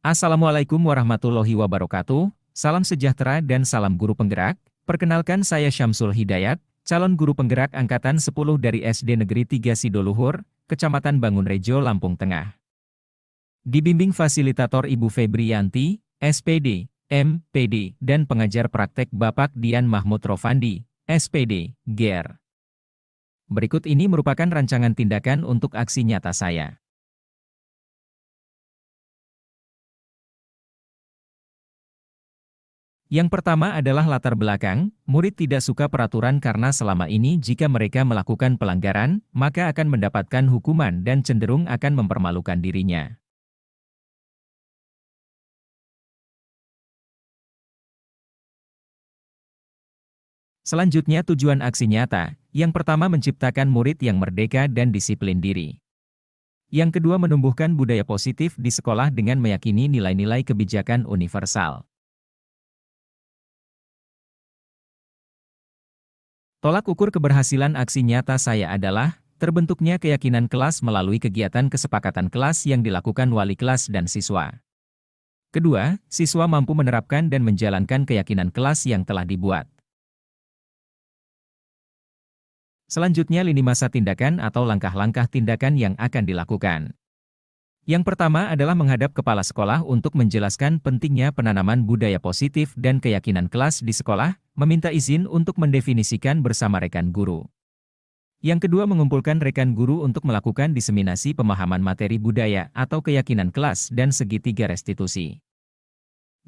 Assalamualaikum warahmatullahi wabarakatuh, salam sejahtera dan salam guru penggerak. Perkenalkan saya Syamsul Hidayat, calon guru penggerak Angkatan 10 dari SD Negeri 3 Sidoluhur, Kecamatan Bangunrejo, Lampung Tengah. Dibimbing fasilitator Ibu Febriyanti, SPD, MPD, dan pengajar praktek Bapak Dian Mahmud Rofandi, SPD, GER. Berikut ini merupakan rancangan tindakan untuk aksi nyata saya. Yang pertama adalah latar belakang, murid tidak suka peraturan karena selama ini jika mereka melakukan pelanggaran, maka akan mendapatkan hukuman dan cenderung akan mempermalukan dirinya. Selanjutnya tujuan aksi nyata, yang pertama menciptakan murid yang merdeka dan disiplin diri. Yang kedua menumbuhkan budaya positif di sekolah dengan meyakini nilai-nilai kebijakan universal. Tolak ukur keberhasilan aksi nyata saya adalah, terbentuknya keyakinan kelas melalui kegiatan kesepakatan kelas yang dilakukan wali kelas dan siswa. Kedua, siswa mampu menerapkan dan menjalankan keyakinan kelas yang telah dibuat. Selanjutnya lini masa tindakan atau langkah-langkah tindakan yang akan dilakukan. Yang pertama adalah menghadap kepala sekolah untuk menjelaskan pentingnya penanaman budaya positif dan keyakinan kelas di sekolah, meminta izin untuk mendefinisikan bersama rekan guru. Yang kedua mengumpulkan rekan guru untuk melakukan diseminasi pemahaman materi budaya atau keyakinan kelas dan segitiga restitusi.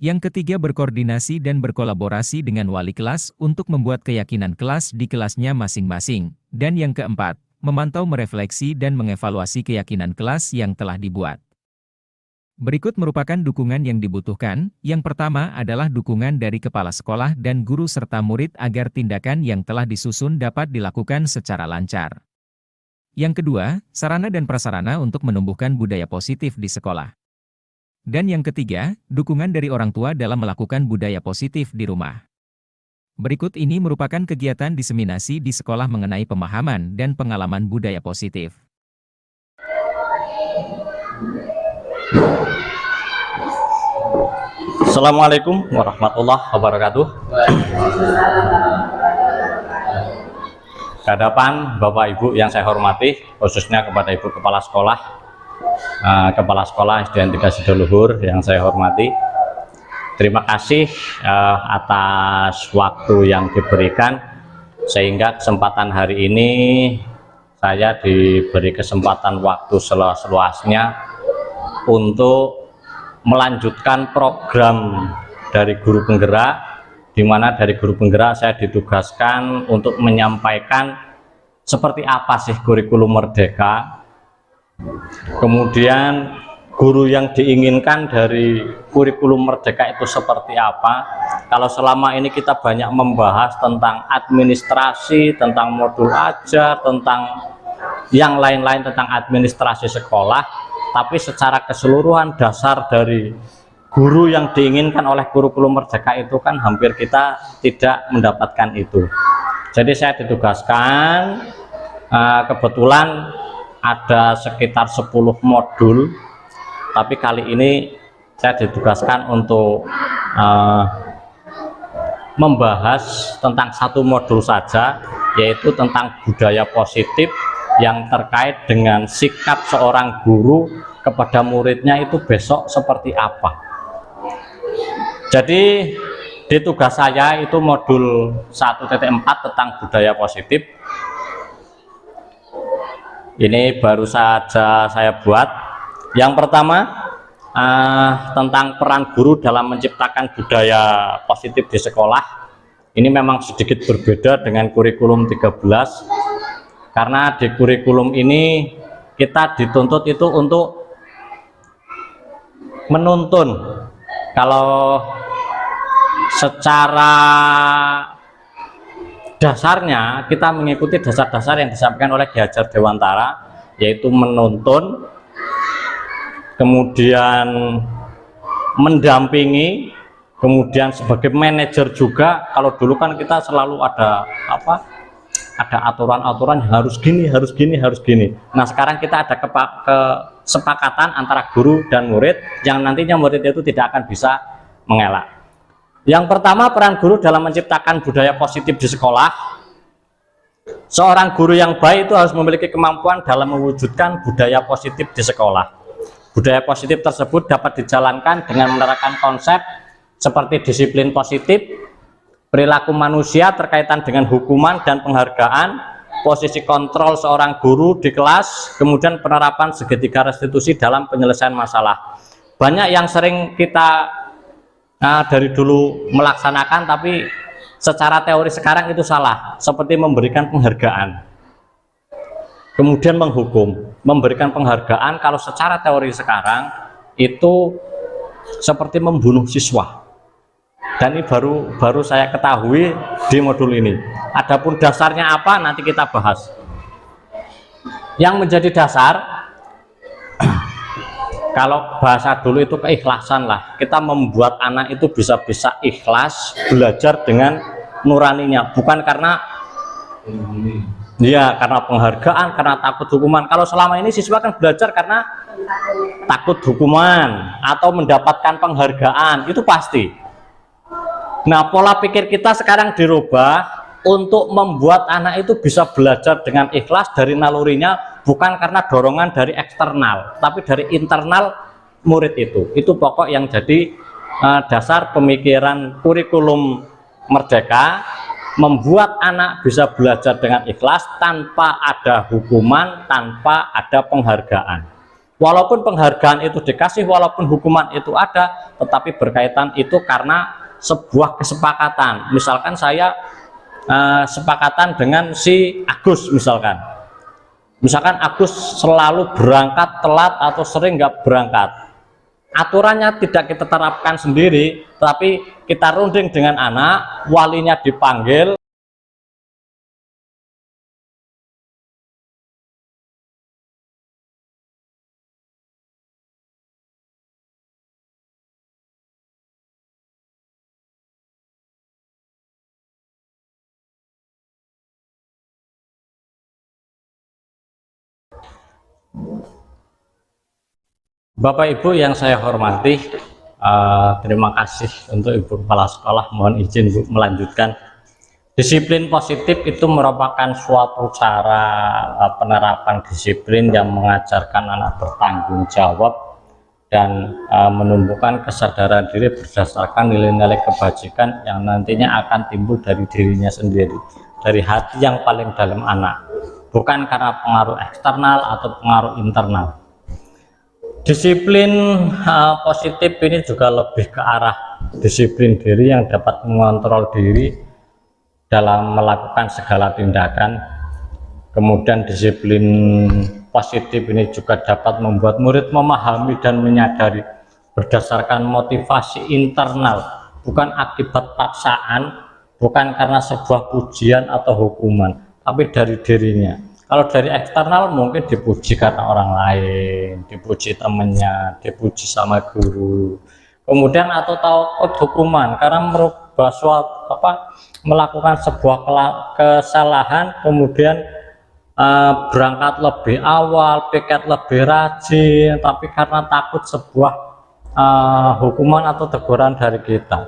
Yang ketiga berkoordinasi dan berkolaborasi dengan wali kelas untuk membuat keyakinan kelas di kelasnya masing-masing. Dan yang keempat, memantau, merefleksi dan mengevaluasi keyakinan kelas yang telah dibuat. Berikut merupakan dukungan yang dibutuhkan. Yang pertama adalah dukungan dari kepala sekolah dan guru serta murid agar tindakan yang telah disusun dapat dilakukan secara lancar. Yang kedua, sarana dan prasarana untuk menumbuhkan budaya positif di sekolah. Dan yang ketiga, dukungan dari orang tua dalam melakukan budaya positif di rumah. Berikut ini merupakan kegiatan diseminasi di sekolah mengenai pemahaman dan pengalaman budaya positif. Assalamualaikum warahmatullahi wabarakatuh. Kehadapan Bapak Ibu yang saya hormati, khususnya kepada Ibu Kepala Sekolah SD 3 Sidoluhur yang saya hormati. Terima kasih atas waktu yang diberikan, sehingga kesempatan hari ini saya diberi kesempatan waktu seluas-luasnya untuk melanjutkan program dari guru penggerak, di mana dari guru penggerak saya ditugaskan untuk menyampaikan seperti apa sih kurikulum merdeka, kemudian guru yang diinginkan dari kurikulum merdeka itu seperti apa. Kalau selama ini kita banyak membahas tentang administrasi, tentang modul ajar, tentang yang lain-lain tentang administrasi sekolah, tapi secara keseluruhan dasar dari guru yang diinginkan oleh kurikulum merdeka itu kan hampir kita tidak mendapatkan itu. Jadi saya ditugaskan, kebetulan ada sekitar 10 modul, tapi kali ini saya ditugaskan untuk membahas tentang satu modul saja, yaitu tentang budaya positif yang terkait dengan sikap seorang guru kepada muridnya itu besok seperti apa. Jadi di tugas saya itu modul 1.4 tentang budaya positif. Ini baru saja saya buat. Yang pertama tentang peran guru dalam menciptakan budaya positif di sekolah. Ini memang sedikit berbeda dengan kurikulum 13, karena di kurikulum ini kita dituntut itu untuk menuntun. Kalau secara dasarnya kita mengikuti dasar-dasar yang disampaikan oleh Ki Hajar Dewantara, yaitu menuntun, kemudian mendampingi, kemudian sebagai manajer juga. Kalau dulu kan kita selalu ada ada aturan-aturan harus gini, harus gini, harus gini. Nah sekarang kita ada kesepakatan antara guru dan murid yang nantinya murid itu tidak akan bisa mengelak. Yang pertama, peran guru dalam menciptakan budaya positif di sekolah. Seorang guru yang baik itu harus memiliki kemampuan dalam mewujudkan budaya positif di sekolah. Budaya positif tersebut dapat dijalankan dengan menerapkan konsep seperti disiplin positif, perilaku manusia terkaitan dengan hukuman dan penghargaan, posisi kontrol seorang guru di kelas, kemudian penerapan segitiga restitusi dalam penyelesaian masalah. Banyak yang sering kita dari dulu melaksanakan, tapi secara teori sekarang itu salah, seperti memberikan penghargaan kemudian menghukum. Memberikan penghargaan kalau secara teori sekarang itu seperti membunuh siswa, dan ini baru saya ketahui di modul ini. Adapun dasarnya apa nanti kita bahas. Yang menjadi dasar kalau bahasa dulu itu keikhlasan lah, kita membuat anak itu bisa ikhlas belajar dengan nuraninya, bukan karena karena penghargaan, karena takut hukuman. Kalau selama ini siswa kan belajar karena takut hukuman atau mendapatkan penghargaan, itu pasti. Nah, pola pikir kita sekarang dirubah untuk membuat anak itu bisa belajar dengan ikhlas dari nalurinya, bukan karena dorongan dari eksternal, tapi dari internal murid itu. Itu pokok yang jadi dasar pemikiran kurikulum Merdeka, membuat anak bisa belajar dengan ikhlas tanpa ada hukuman, tanpa ada penghargaan. Walaupun penghargaan itu dikasih, walaupun hukuman itu ada, tetapi berkaitan itu karena sebuah kesepakatan. Misalkan saya sepakatan dengan si Agus, misalkan Agus selalu berangkat telat atau sering nggak berangkat. Aturannya tidak kita terapkan sendiri, tapi kita runding dengan anak, walinya dipanggil. Bapak Ibu yang saya hormati, terima kasih untuk Ibu Kepala Sekolah. Mohon izin Bu melanjutkan. Disiplin positif itu merupakan suatu cara penerapan disiplin yang mengajarkan anak bertanggung jawab dan menumbuhkan kesadaran diri berdasarkan nilai-nilai kebajikan yang nantinya akan timbul dari dirinya sendiri, dari hati yang paling dalam anak, bukan karena pengaruh eksternal atau pengaruh internal. Disiplin positif ini juga lebih ke arah disiplin diri yang dapat mengontrol diri dalam melakukan segala tindakan. Kemudian disiplin positif ini juga dapat membuat murid memahami dan menyadari berdasarkan motivasi internal, bukan akibat paksaan, bukan karena sebuah pujian atau hukuman, tapi dari dirinya. Kalau dari eksternal mungkin dipuji karena orang lain, dipuji temannya, dipuji sama guru, kemudian atau tahu hukuman karena merubah suatu melakukan sebuah kesalahan, kemudian berangkat lebih awal, piket lebih rajin, tapi karena takut sebuah hukuman atau teguran dari kita.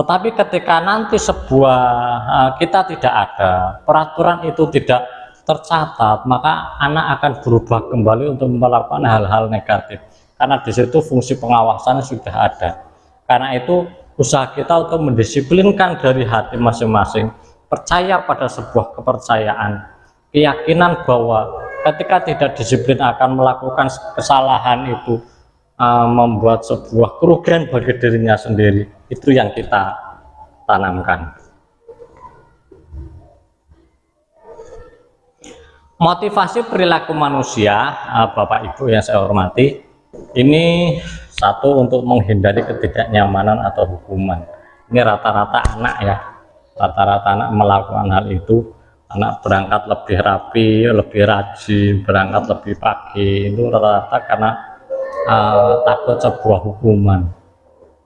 Tetapi ketika nanti sebuah kita tidak ada, peraturan itu tidak tercatat, maka anak akan berubah kembali untuk melakukan hal-hal negatif, karena di situ fungsi pengawasan sudah ada. Karena itu usaha kita untuk mendisiplinkan dari hati masing-masing, percaya pada sebuah kepercayaan, keyakinan bahwa ketika tidak disiplin akan melakukan kesalahan itu membuat sebuah kerugian bagi dirinya sendiri. Itu yang kita tanamkan. Motivasi perilaku manusia, Bapak Ibu yang saya hormati, ini satu untuk menghindari ketidaknyamanan atau hukuman. Ini rata-rata anak ya, rata-rata anak melakukan hal itu. Anak berangkat lebih rapi, lebih rajin, berangkat lebih pagi, itu rata-rata karena takut sebuah hukuman.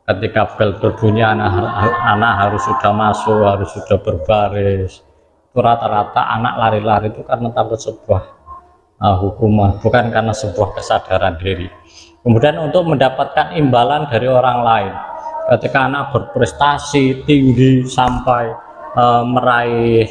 Ketika bel berbunyi, anak harus sudah masuk, harus sudah berbaris. Rata-rata anak lari-lari itu karena takut sebuah hukuman, bukan karena sebuah kesadaran diri. Kemudian untuk mendapatkan imbalan dari orang lain, ketika anak berprestasi tinggi sampai meraih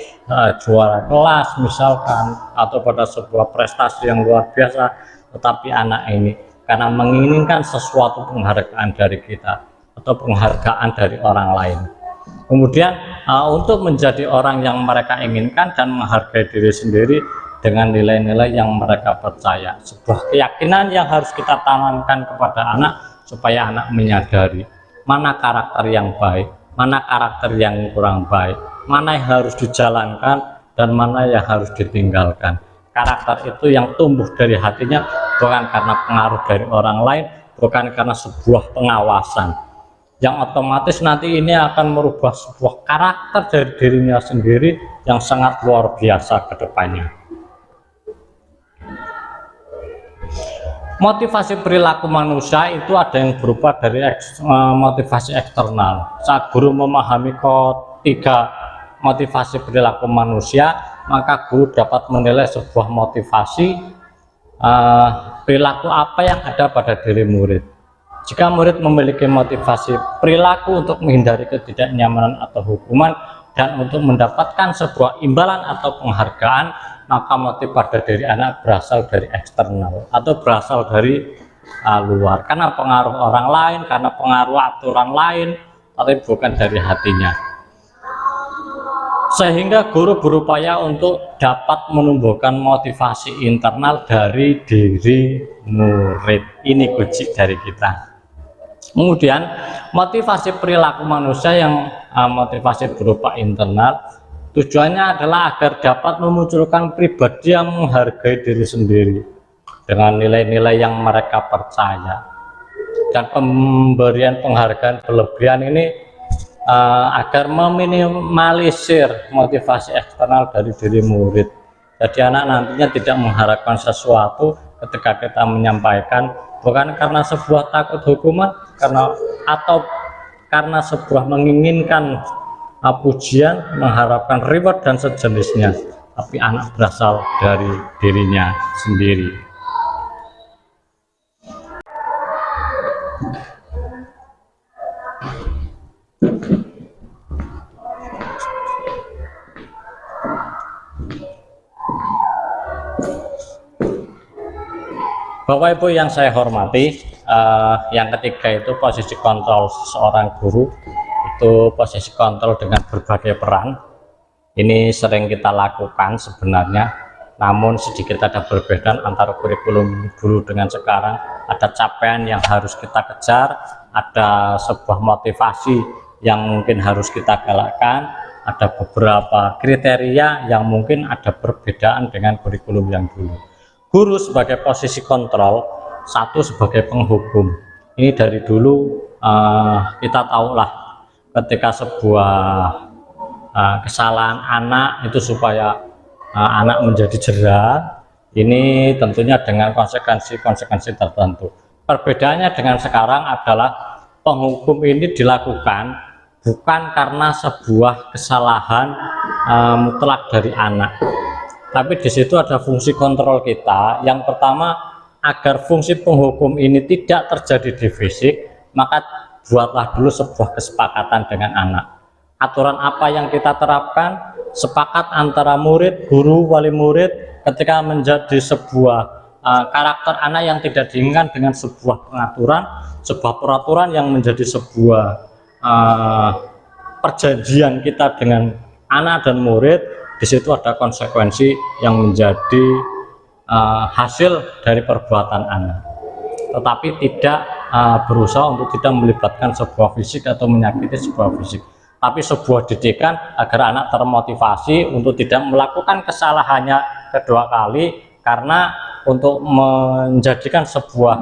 juara kelas misalkan, atau pada sebuah prestasi yang luar biasa, tetapi anak ini karena menginginkan sesuatu penghargaan dari kita atau penghargaan dari orang lain, kemudian untuk menjadi orang yang mereka inginkan dan menghargai diri sendiri dengan nilai-nilai yang mereka percaya, sebuah keyakinan yang harus kita tanamkan kepada anak supaya anak menyadari mana karakter yang baik, mana karakter yang kurang baik, mana yang harus dijalankan dan mana yang harus ditinggalkan. Karakter itu yang tumbuh dari hatinya, bukan karena pengaruh dari orang lain, bukan karena sebuah pengawasan, yang otomatis nanti ini akan merubah sebuah karakter dari dirinya sendiri yang sangat luar biasa ke depannya. Motivasi perilaku manusia itu ada yang berupa dari motivasi eksternal. Saat guru memahami ketiga motivasi perilaku manusia, maka guru dapat menilai sebuah motivasi perilaku apa yang ada pada diri murid. Jika murid memiliki motivasi perilaku untuk menghindari ketidaknyamanan atau hukuman dan untuk mendapatkan sebuah imbalan atau penghargaan, maka motif pada diri anak berasal dari eksternal atau berasal dari luar, karena pengaruh orang lain, karena pengaruh aturan lain, tapi bukan dari hatinya. Sehingga guru berupaya untuk dapat menumbuhkan motivasi internal dari diri murid. Ini kunci dari kita. Kemudian motivasi perilaku manusia yang motivasi berupa internal, tujuannya adalah agar dapat memunculkan pribadi yang menghargai diri sendiri dengan nilai-nilai yang mereka percaya. Dan pemberian penghargaan berlebihan ini agar meminimalisir motivasi eksternal dari diri murid. Jadi anak nantinya tidak mengharapkan sesuatu ketika kita menyampaikan, bukan karena sebuah takut hukuman, atau karena sebuah menginginkan pujian, mengharapkan reward dan sejenisnya, tapi anak berasal dari dirinya sendiri. Bapak Ibu yang saya hormati, yang ketiga itu posisi kontrol seorang guru, itu posisi kontrol dengan berbagai peran. Ini sering kita lakukan sebenarnya, namun sedikit ada perbedaan antara kurikulum dulu dengan sekarang. Ada capaian yang harus kita kejar, ada sebuah motivasi yang mungkin harus kita galakkan, ada beberapa kriteria yang mungkin ada perbedaan dengan kurikulum yang dulu. Guru sebagai posisi kontrol, satu sebagai penghukum. Ini dari dulu kita tahulah, ketika sebuah kesalahan anak itu supaya anak menjadi jera, ini tentunya dengan konsekuensi tertentu. Perbedaannya dengan sekarang adalah penghukum ini dilakukan bukan karena sebuah kesalahan mutlak dari anak, tapi di situ ada fungsi kontrol kita. Yang pertama, agar fungsi penghukum ini tidak terjadi di fisik, maka buatlah dulu sebuah kesepakatan dengan anak. Aturan apa yang kita terapkan? Sepakat antara murid, guru, wali murid, ketika menjadi sebuah karakter anak yang tidak diinginkan dengan sebuah pengaturan, sebuah peraturan yang menjadi sebuah perjanjian kita dengan anak dan murid. Di situ ada konsekuensi yang menjadi hasil dari perbuatan anak, tetapi tidak berusaha untuk tidak melibatkan sebuah fisik atau menyakiti sebuah fisik, tapi sebuah didikan agar anak termotivasi untuk tidak melakukan kesalahannya kedua kali, karena untuk menjadikan sebuah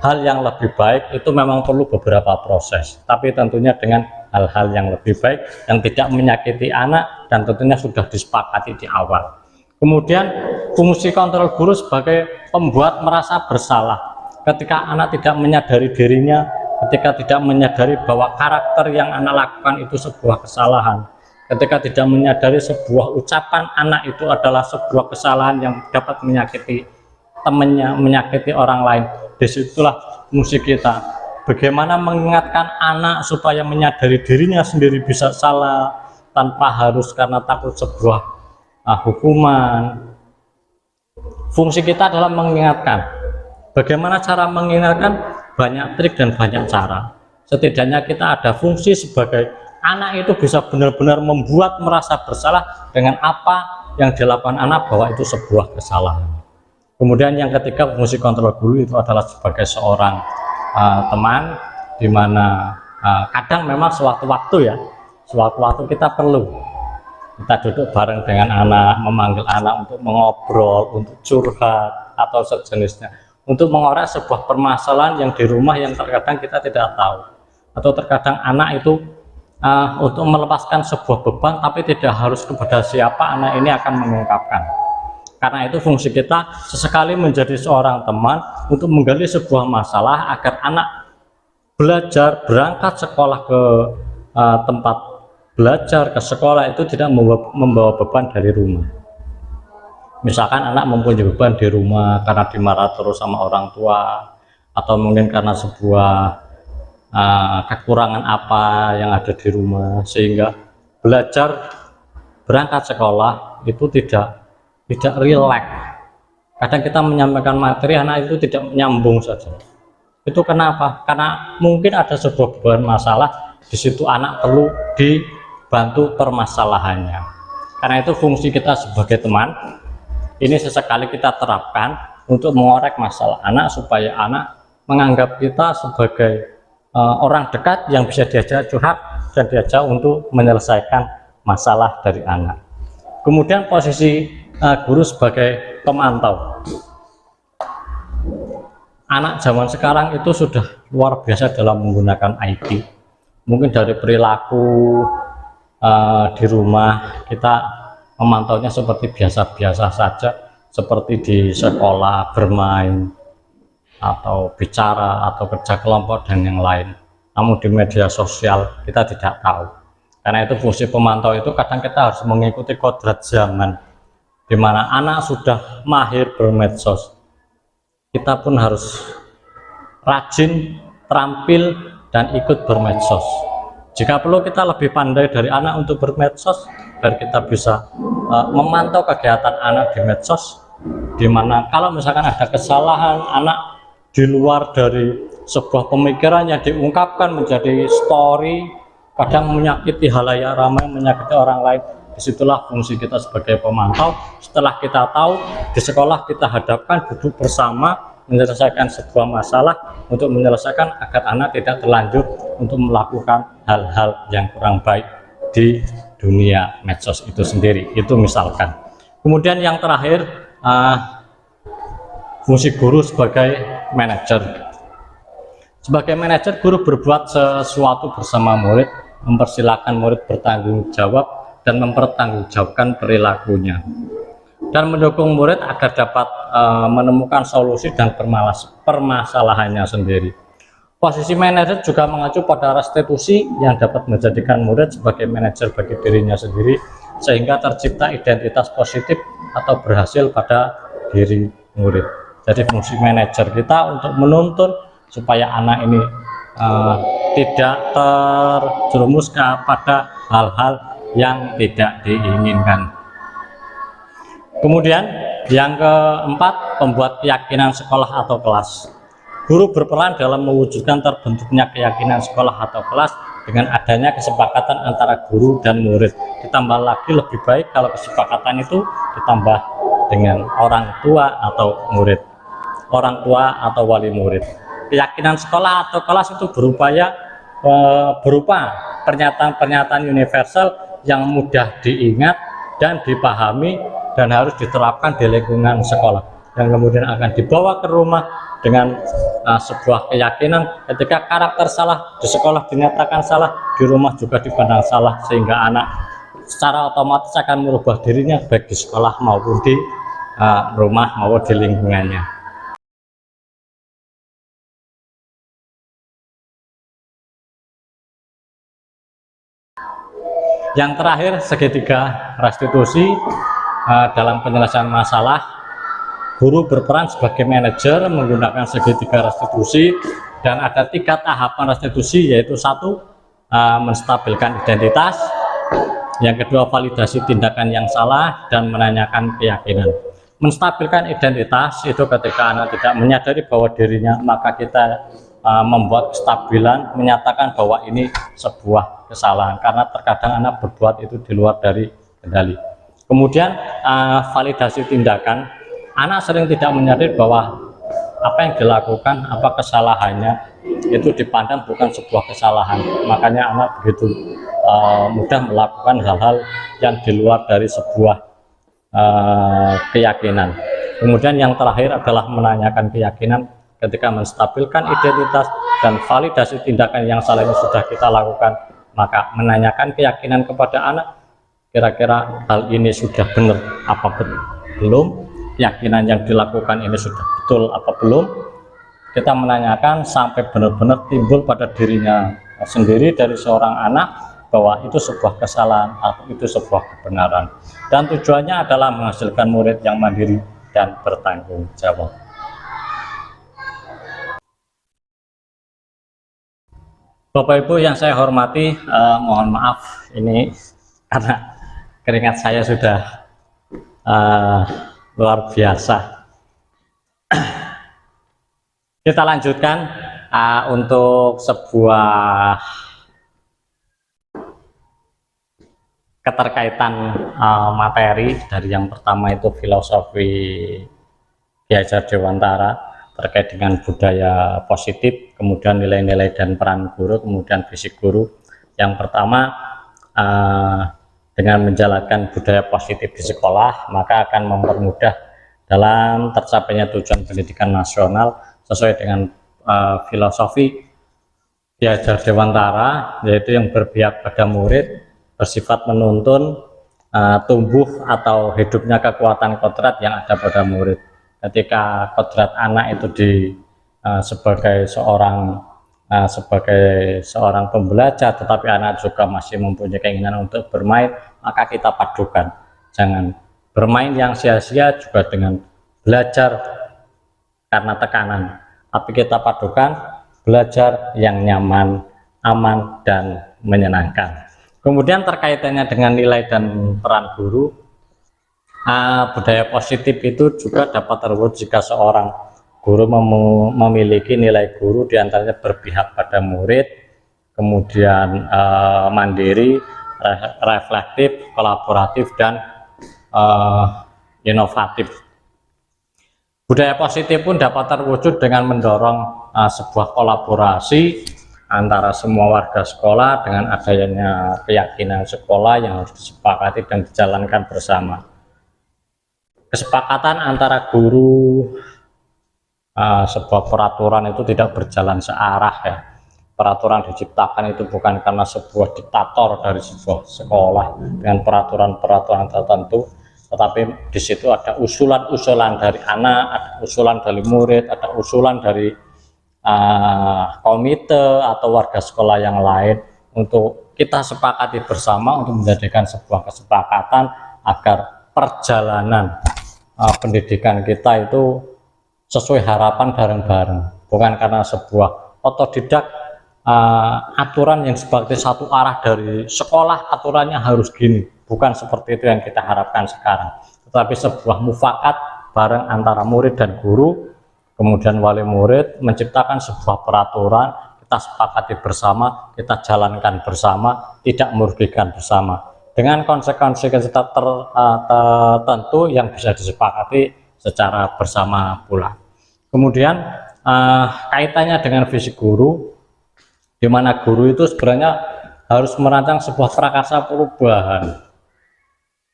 hal yang lebih baik itu memang perlu beberapa proses, tapi tentunya dengan hal-hal yang lebih baik yang tidak menyakiti anak dan tentunya sudah disepakati di awal. Kemudian fungsi kontrol guru sebagai pembuat merasa bersalah ketika anak tidak menyadari dirinya, ketika tidak menyadari bahwa karakter yang anak lakukan itu sebuah kesalahan. ketika tidak menyadari sebuah ucapan anak itu adalah sebuah kesalahan yang dapat menyakiti temannya, menyakiti orang lain. Disitulah fungsi kita, bagaimana mengingatkan anak supaya menyadari dirinya sendiri bisa salah tanpa harus karena takut sebuah hukuman. Fungsi kita adalah mengingatkan. Bagaimana cara mengingatkan? Banyak trik dan banyak cara. Setidaknya kita ada fungsi sebagai anak itu bisa benar-benar membuat merasa bersalah dengan apa yang dilakukan anak, bahwa itu sebuah kesalahan. Kemudian yang ketiga, fungsi kontrol guru itu adalah sebagai seorang teman, dimana kadang memang sewaktu-waktu ya, sewaktu-waktu kita perlu kita duduk bareng dengan anak, memanggil anak untuk mengobrol, untuk curhat atau sejenisnya, untuk mengorek sebuah permasalahan yang di rumah yang terkadang kita tidak tahu, atau terkadang anak itu untuk melepaskan sebuah beban tapi tidak harus kepada siapa anak ini akan mengungkapkan. Karena itu fungsi kita sesekali menjadi seorang teman untuk menggali sebuah masalah agar anak belajar, berangkat sekolah ke tempat belajar, ke sekolah itu tidak membawa beban dari rumah. Misalkan anak mempunyai beban di rumah karena dimarah terus sama orang tua, atau mungkin karena sebuah kekurangan apa yang ada di rumah, sehingga belajar, berangkat sekolah itu tidak rileks. Kadang kita menyampaikan materi, anak itu tidak menyambung saja. Itu kenapa? Karena mungkin ada sebuah beban masalah di situ, anak perlu dibantu permasalahannya. Karena itu fungsi kita sebagai teman ini sesekali kita terapkan untuk mengorek masalah anak, supaya anak menganggap kita sebagai orang dekat yang bisa diajak curhat dan diajak untuk menyelesaikan masalah dari anak. Kemudian posisi guru sebagai pemantau. Anak zaman sekarang itu sudah luar biasa dalam menggunakan IT. Mungkin dari perilaku di rumah kita memantaunya seperti biasa-biasa saja, seperti di sekolah bermain atau bicara atau kerja kelompok dan yang lain. Namun di media sosial kita tidak tahu. Karena itu fungsi pemantau itu kadang kita harus mengikuti kodrat zaman, di mana anak sudah mahir bermedsos. Kita pun harus rajin, terampil, dan ikut bermedsos. Jika perlu kita lebih pandai dari anak untuk bermedsos, agar kita bisa memantau kegiatan anak di medsos, di mana kalau misalkan ada kesalahan anak di luar dari sebuah pemikiran yang diungkapkan menjadi story, kadang menyakiti halayak ramai, menyakiti orang lain. Disitulah fungsi kita sebagai pemantau. Setelah kita tahu, di sekolah kita hadapkan, duduk bersama, menyelesaikan sebuah masalah, untuk menyelesaikan agar anak tidak terlanjur untuk melakukan hal-hal yang kurang baik di dunia medsos itu sendiri. Itu misalkan. Kemudian yang terakhir, fungsi guru sebagai manajer. Sebagai manajer, guru berbuat sesuatu bersama murid, mempersilahkan murid bertanggung jawab dan mempertanggungjawabkan perilakunya, dan mendukung murid agar dapat menemukan solusi dan permasalahannya sendiri. Posisi manajer juga mengacu pada restitusi yang dapat menjadikan murid sebagai manajer bagi dirinya sendiri, sehingga tercipta identitas positif atau berhasil pada diri murid. Jadi fungsi manajer kita untuk menuntun supaya anak ini tidak terjerumus kepada hal-hal yang tidak diinginkan. Kemudian yang keempat, pembuat keyakinan sekolah atau kelas. Guru berperan dalam mewujudkan terbentuknya keyakinan sekolah atau kelas dengan adanya kesepakatan antara guru dan murid. Ditambah lagi lebih baik kalau kesepakatan itu ditambah dengan orang tua atau murid, orang tua atau wali murid. Keyakinan sekolah atau kelas itu berupa pernyataan-pernyataan universal yang mudah diingat dan dipahami dan harus diterapkan di lingkungan sekolah, dan kemudian akan dibawa ke rumah dengan sebuah keyakinan ketika karakter salah di sekolah dinyatakan salah, di rumah juga dipandang salah, sehingga anak secara otomatis akan merubah dirinya baik di sekolah maupun di rumah maupun di lingkungannya. Yang terakhir, segitiga restitusi. Dalam penyelesaian masalah, guru berperan sebagai manajer menggunakan segitiga restitusi, dan ada 3 tahapan restitusi, yaitu 1, menstabilkan identitas, yang kedua validasi tindakan yang salah, dan menanyakan keyakinan. Menstabilkan identitas itu ketika anak tidak menyadari bahwa dirinya, maka kita membuat kestabilan, menyatakan bahwa ini sebuah kesalahan, karena terkadang anak berbuat itu di luar dari kendali. Kemudian validasi tindakan, anak sering tidak menyadari bahwa apa yang dilakukan, apa kesalahannya, itu dipandang bukan sebuah kesalahan, makanya anak begitu mudah melakukan hal-hal yang di luar dari sebuah keyakinan. Kemudian yang terakhir adalah menanyakan keyakinan. Ketika menstabilkan identitas dan validasi tindakan yang salah ini sudah kita lakukan, maka menanyakan keyakinan kepada anak, kira-kira hal ini sudah benar apa belum, keyakinan yang dilakukan ini sudah betul apa belum. Kita menanyakan sampai benar-benar timbul pada dirinya sendiri dari seorang anak bahwa itu sebuah kesalahan atau itu sebuah kebenaran, dan tujuannya adalah menghasilkan murid yang mandiri dan bertanggung jawab. Bapak Ibu yang saya hormati, mohon maaf ini karena keringat saya sudah luar biasa. Kita lanjutkan untuk sebuah keterkaitan materi. Dari yang pertama itu filosofi Ki Hajar Dewantara terkait dengan budaya positif, kemudian nilai-nilai dan peran guru, kemudian fisik guru. Yang pertama, dengan menjalankan budaya positif di sekolah, maka akan mempermudah dalam tercapainya tujuan pendidikan nasional sesuai dengan filosofi Ki Hajar Dewantara, yaitu yang berpihak pada murid, bersifat menuntun tumbuh atau hidupnya kekuatan kodrat yang ada pada murid. Ketika kodrat anak itu sebagai seorang pembelajar, tetapi anak juga masih mempunyai keinginan untuk bermain, maka kita padukan. Jangan bermain yang sia-sia juga dengan belajar karena tekanan, tapi kita padukan belajar yang nyaman, aman, dan menyenangkan. Kemudian terkaitannya dengan nilai dan peran guru, budaya positif itu juga dapat terwujud jika seorang guru memiliki nilai guru diantaranya berpihak pada murid, kemudian mandiri, reflektif, kolaboratif, dan inovatif. Budaya positif pun dapat terwujud dengan mendorong sebuah kolaborasi antara semua warga sekolah dengan adanya keyakinan sekolah yang harus disepakati dan dijalankan bersama. Kesepakatan antara guru, sebuah peraturan itu tidak berjalan searah ya. Peraturan diciptakan itu bukan karena sebuah diktator dari sebuah sekolah dengan peraturan-peraturan tertentu, tetapi di situ ada usulan-usulan dari anak, ada usulan dari murid, ada usulan dari komite atau warga sekolah yang lain, untuk kita sepakati bersama untuk menjadikan sebuah kesepakatan agar perjalanan pendidikan kita itu sesuai harapan bareng-bareng, bukan karena sebuah otodidak aturan yang seperti satu arah dari sekolah, aturannya harus gini, bukan seperti itu yang kita harapkan sekarang, tetapi sebuah mufakat bareng antara murid dan guru, kemudian wali murid menciptakan sebuah peraturan, kita sepakati bersama, kita jalankan bersama, tidak merugikan bersama, dengan konsekuensi tertentu yang bisa disepakati secara bersama pula. Kemudian kaitannya dengan fisik guru, di mana guru itu sebenarnya harus merancang sebuah prakarsa perubahan,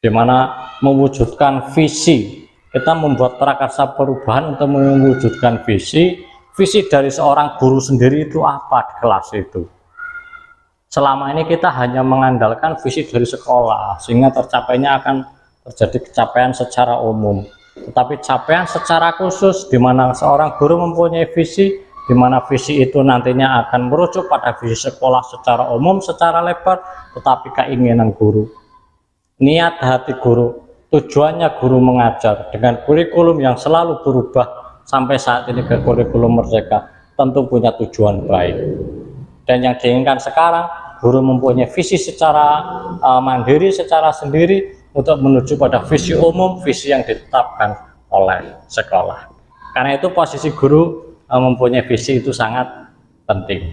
di mana mewujudkan visi. Kita membuat prakarsa perubahan untuk mewujudkan visi dari seorang guru sendiri itu apa di kelas itu. Selama ini kita hanya mengandalkan visi dari sekolah, sehingga tercapainya akan terjadi capaian secara umum. Tetapi capaian secara khusus, di mana seorang guru mempunyai visi di mana visi itu nantinya akan merujuk pada visi sekolah secara umum, secara lebar, tetapi keinginan guru, niat hati guru, tujuannya guru mengajar dengan kurikulum yang selalu berubah sampai saat ini ke kurikulum merdeka, tentu punya tujuan baik. Dan yang diinginkan sekarang, guru mempunyai visi secara mandiri, secara sendiri untuk menuju pada visi umum, visi yang ditetapkan oleh sekolah. Karena itu posisi guru mempunyai visi itu sangat penting.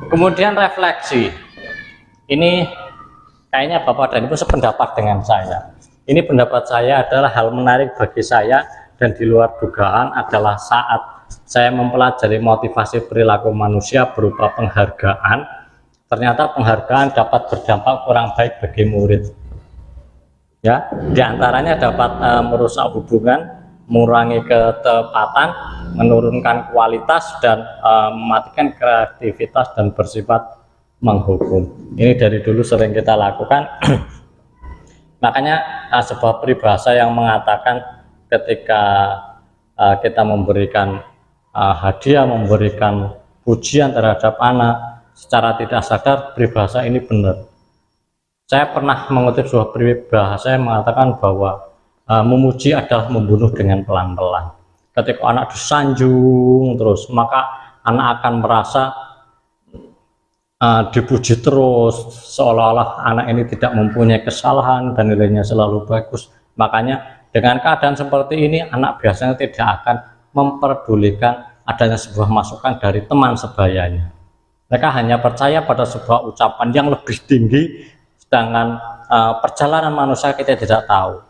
Kemudian refleksi. Ini kayaknya Bapak dan Ibu sependapat dengan saya. Ini pendapat saya adalah hal menarik bagi saya dan di luar dugaan adalah saat saya mempelajari motivasi perilaku manusia berupa penghargaan. Ternyata penghargaan dapat berdampak kurang baik bagi murid. Ya, diantaranya dapat merusak hubungan, mengurangi ketepatan, menurunkan kualitas, dan mematikan kreativitas dan bersifat menghukum. Ini dari dulu sering kita lakukan. Makanya sebuah peribahasa yang mengatakan ketika kita memberikan hadiah, memberikan pujian terhadap anak, secara tidak sadar peribahasa ini benar. Saya pernah mengutip sebuah peribahasa yang mengatakan bahwa memuji adalah membunuh dengan pelan-pelan. Ketika anak disanjung terus, maka anak akan merasa dipuji terus, seolah-olah anak ini tidak mempunyai kesalahan dan nilainya selalu bagus. Makanya dengan keadaan seperti ini, anak biasanya tidak akan memperdulikan adanya sebuah masukan dari teman sebayanya. Mereka hanya percaya pada sebuah ucapan yang lebih tinggi, sedangkan perjalanan manusia kita tidak tahu.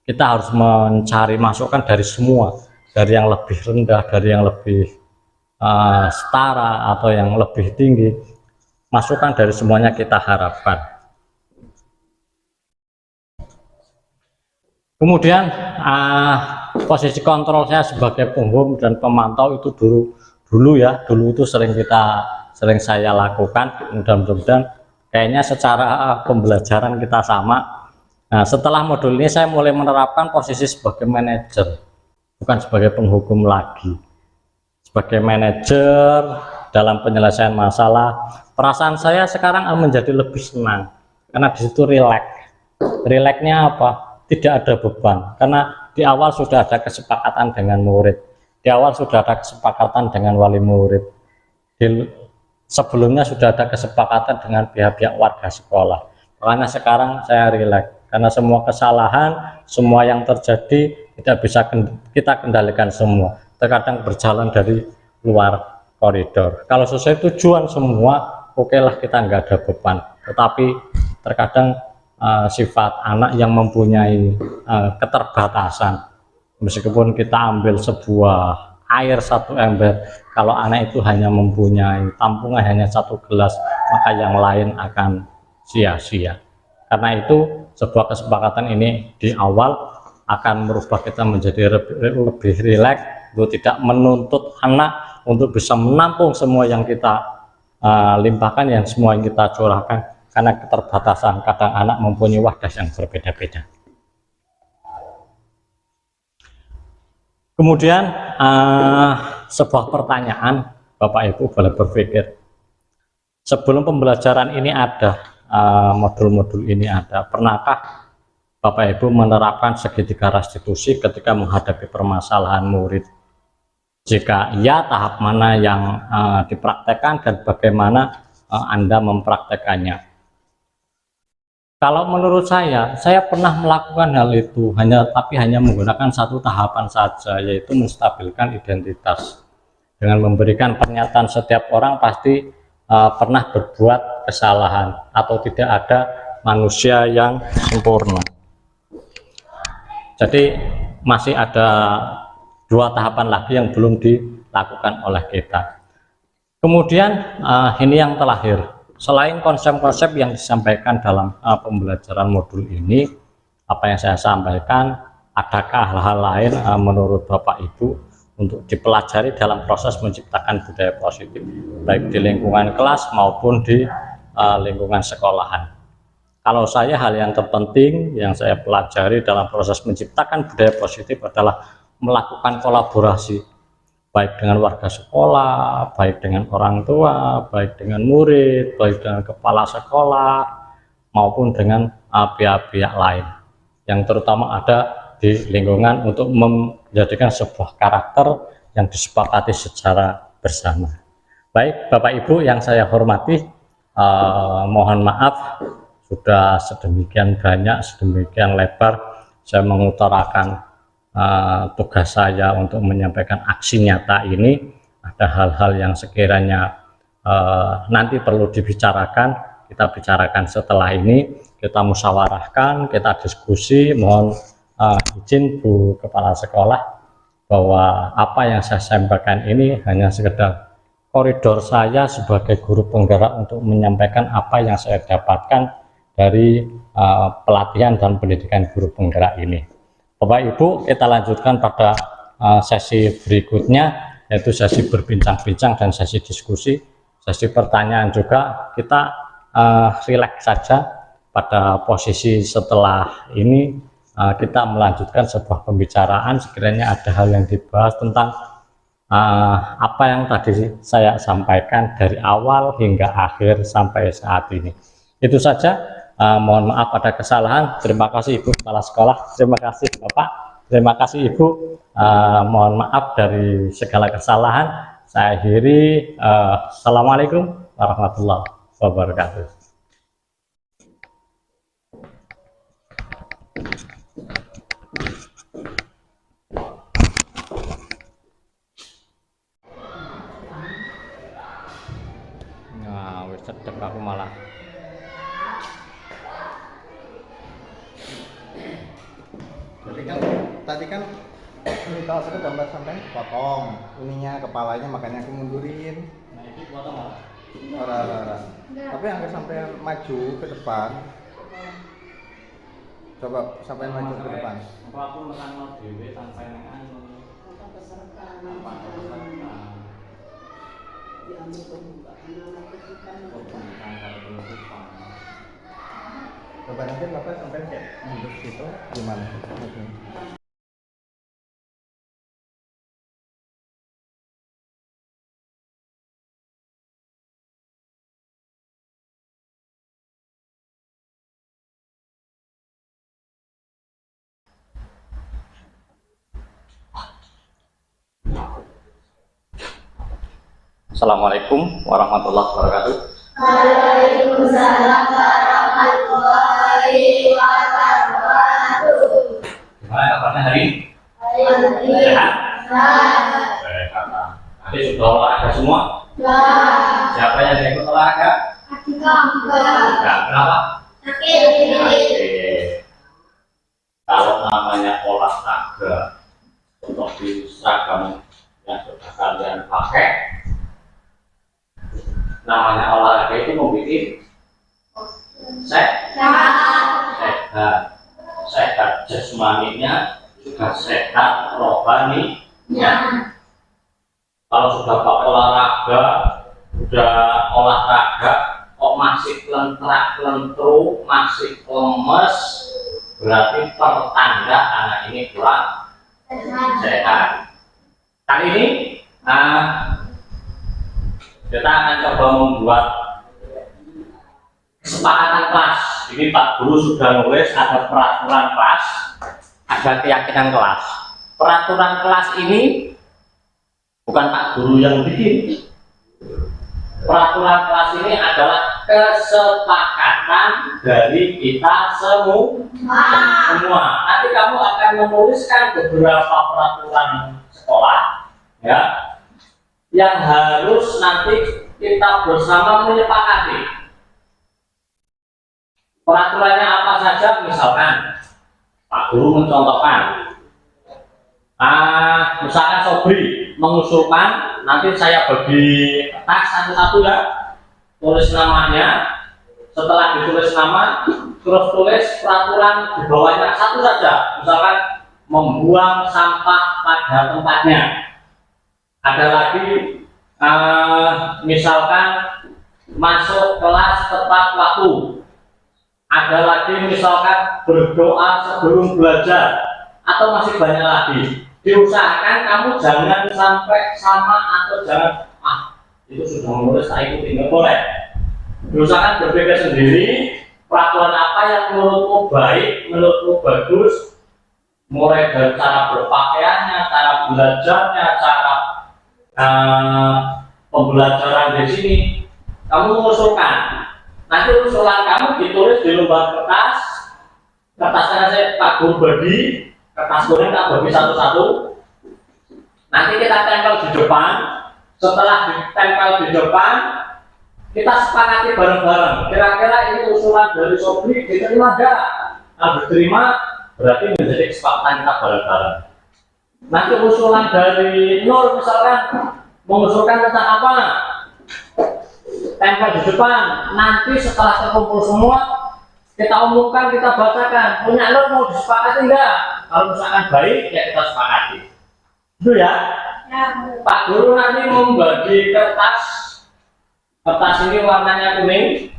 Kita harus mencari masukan dari semua, dari yang lebih rendah, dari yang lebih setara atau yang lebih tinggi. Masukan dari semuanya kita harapkan. Kemudian posisi kontrol saya sebagai penghubung dan pemantau itu dulu itu sering saya lakukan. Mudah-mudahan kayaknya secara pembelajaran kita sama. Nah, setelah modul ini saya mulai menerapkan posisi sebagai manajer, bukan sebagai penghukum lagi. Sebagai manajer dalam penyelesaian masalah, perasaan saya sekarang menjadi lebih senang karena di situ rileks. Rileksnya apa? Tidak ada beban, karena di awal sudah ada kesepakatan dengan murid, di awal sudah ada kesepakatan dengan wali murid, sebelumnya sudah ada kesepakatan dengan pihak-pihak warga sekolah. Makanya sekarang saya rileks karena semua kesalahan, semua yang terjadi tidak bisa kita kendalikan semua. Terkadang berjalan dari luar koridor. Kalau sesuai tujuan semua, okelah kita nggak ada beban. Tetapi terkadang sifat anak yang mempunyai keterbatasan, meskipun kita ambil sebuah air satu ember, kalau anak itu hanya mempunyai tampungan hanya satu gelas, maka yang lain akan sia-sia. Karena itu sebuah kesepakatan ini di awal akan merubah kita menjadi lebih rileks, untuk tidak menuntut anak untuk bisa menampung semua yang kita limpahkan, yang semua yang kita curahkan, karena keterbatasan. Kadang anak mempunyai wadah yang berbeda-beda. Kemudian sebuah pertanyaan, Bapak Ibu boleh berpikir, sebelum pembelajaran ini ada, modul-modul ini ada, pernahkah Bapak Ibu menerapkan segitiga restitusi ketika menghadapi permasalahan murid? Jika iya, tahap mana yang dipraktekkan dan bagaimana Anda mempraktekannya? Kalau menurut saya pernah melakukan hal itu, tapi hanya menggunakan satu tahapan saja, yaitu menstabilkan identitas. Dengan memberikan pernyataan setiap orang pasti pernah berbuat kesalahan, atau tidak ada manusia yang sempurna. Jadi masih ada dua tahapan lagi yang belum dilakukan oleh kita. Kemudian ini yang terakhir, selain konsep-konsep yang disampaikan dalam pembelajaran modul ini, apa yang saya sampaikan, adakah hal-hal lain menurut Bapak Ibu untuk dipelajari dalam proses menciptakan budaya positif, baik di lingkungan kelas maupun di lingkungan sekolahan? Kalau saya, hal yang terpenting yang saya pelajari dalam proses menciptakan budaya positif adalah melakukan kolaborasi baik dengan warga sekolah, baik dengan orang tua, baik dengan murid, baik dengan kepala sekolah, maupun dengan pihak-pihak lain yang terutama ada di lingkungan untuk menjadikan sebuah karakter yang disepakati secara bersama. Baik Bapak Ibu yang saya hormati, mohon maaf sudah sedemikian banyak, sedemikian lebar saya mengutarakan tugas saya untuk menyampaikan aksi nyata ini. Ada hal-hal yang sekiranya nanti perlu dibicarakan, kita bicarakan setelah ini, kita musyawarahkan, kita diskusi. Mohon izin Bu Kepala Sekolah bahwa apa yang saya sampaikan ini hanya sekedar koridor saya sebagai guru penggerak untuk menyampaikan apa yang saya dapatkan dari pelatihan dan pendidikan guru penggerak ini. Bapak Ibu, kita lanjutkan pada sesi berikutnya, yaitu sesi berbincang-bincang dan sesi diskusi. Sesi pertanyaan juga kita rileks saja. Pada posisi setelah ini kita melanjutkan sebuah pembicaraan, sekiranya ada hal yang dibahas tentang apa yang tadi saya sampaikan dari awal hingga akhir sampai saat ini. Itu saja. Mohon maaf ada kesalahan. Terima kasih Ibu Kepala Sekolah, terima kasih Bapak, terima kasih Ibu. Mohon maaf dari segala kesalahan. Saya akhiri. Assalamualaikum warahmatullahi wabarakatuh. Nah, wis cedek aku malah. Tadi kan minta aku gambar sampai potong ininya, kepalanya, makanya aku mundurin. Nah, ini potong apa? Ora. Tapi angkat sampai maju ke depan. Coba sampai maju ke depan. Aku mekan dhewe tanpa anu. Tanpa peserta. Diambil pembukaan anak kesukaan. Coba nanti Bapak sampai kayak mundur situ gimana? Assalamualaikum warahmatullahi wabarakatuh. Waalaikumsalam warahmatullahi wabarakatuh. Gimana kabarnya hari ini? Sehat? Sehat. Nanti sudah olahraga semua? Sudah. Siapa yang ikut olahraga? Enggak. Kenapa? Sakit. Kalau namanya olahraga untuk di seragam yang sudah kalian pakai, namanya olahraga itu membuat sehat jasmaninya, juga sehat rohaninya. Kalau sudah pakai olahraga, udah olahraga kok masih lentrak-lentruk, masih lemes, berarti pertanda anak ini kurang sehat. Kali ini kita akan coba membuat kesepakatan kelas. Ini Pak Guru sudah nulis ada peraturan kelas, ada keyakinan kelas. Peraturan kelas ini bukan Pak Guru yang bikin. Peraturan kelas ini adalah kesepakatan dari kita semua. Nanti kamu akan menuliskan beberapa peraturan sekolah, ya, yang harus nanti kita bersama menyepakati. Peraturannya apa saja? Misalkan Pak Guru mencontohkan, misalkan Sobri mengusulkan, nanti saya bagi kertas satu-satu ya, tulis namanya. Setelah ditulis nama, terus tulis peraturan di bawahnya satu saja. Misalkan membuang sampah pada tempatnya. Ada lagi misalkan masuk kelas tepat waktu. Ada lagi misalkan berdoa sebelum belajar, atau masih banyak lagi. diusahakan kamu jangan sampai sama atau jangan itu sudah menulis tak ikuti, nggak boleh. Diusahakan berpikir sendiri peraturan apa yang menurutmu baik, menurutmu bagus, mulai dari cara berpakaiannya, cara belajarnya, cara pembelajaran di sini. Kamu mengusulkan, nanti usulan kamu ditulis di lembar kertas. Kertasnya saya Pak Guru bagi, kertas kuning tak bagi satu-satu. Nanti kita tempel di depan. Setelah ditempel di depan, kita sepakati bareng-bareng. Kira-kira ini usulan dari Sobri diterima enggak? Nah, diterima berarti menjadi kesepakatan kita bareng-bareng. Nanti usulan dari Nur misalkan mengusulkan tentang apa? Tempel di depan. Nanti setelah terkumpul semua, kita umumkan, kita bacakan. Punya Nur mau disepakati enggak? Kalau misalkan baik, ya kita sepakati. Itu ya. Pak Guru nanti membagi kertas. Kertas ini warnanya kuning.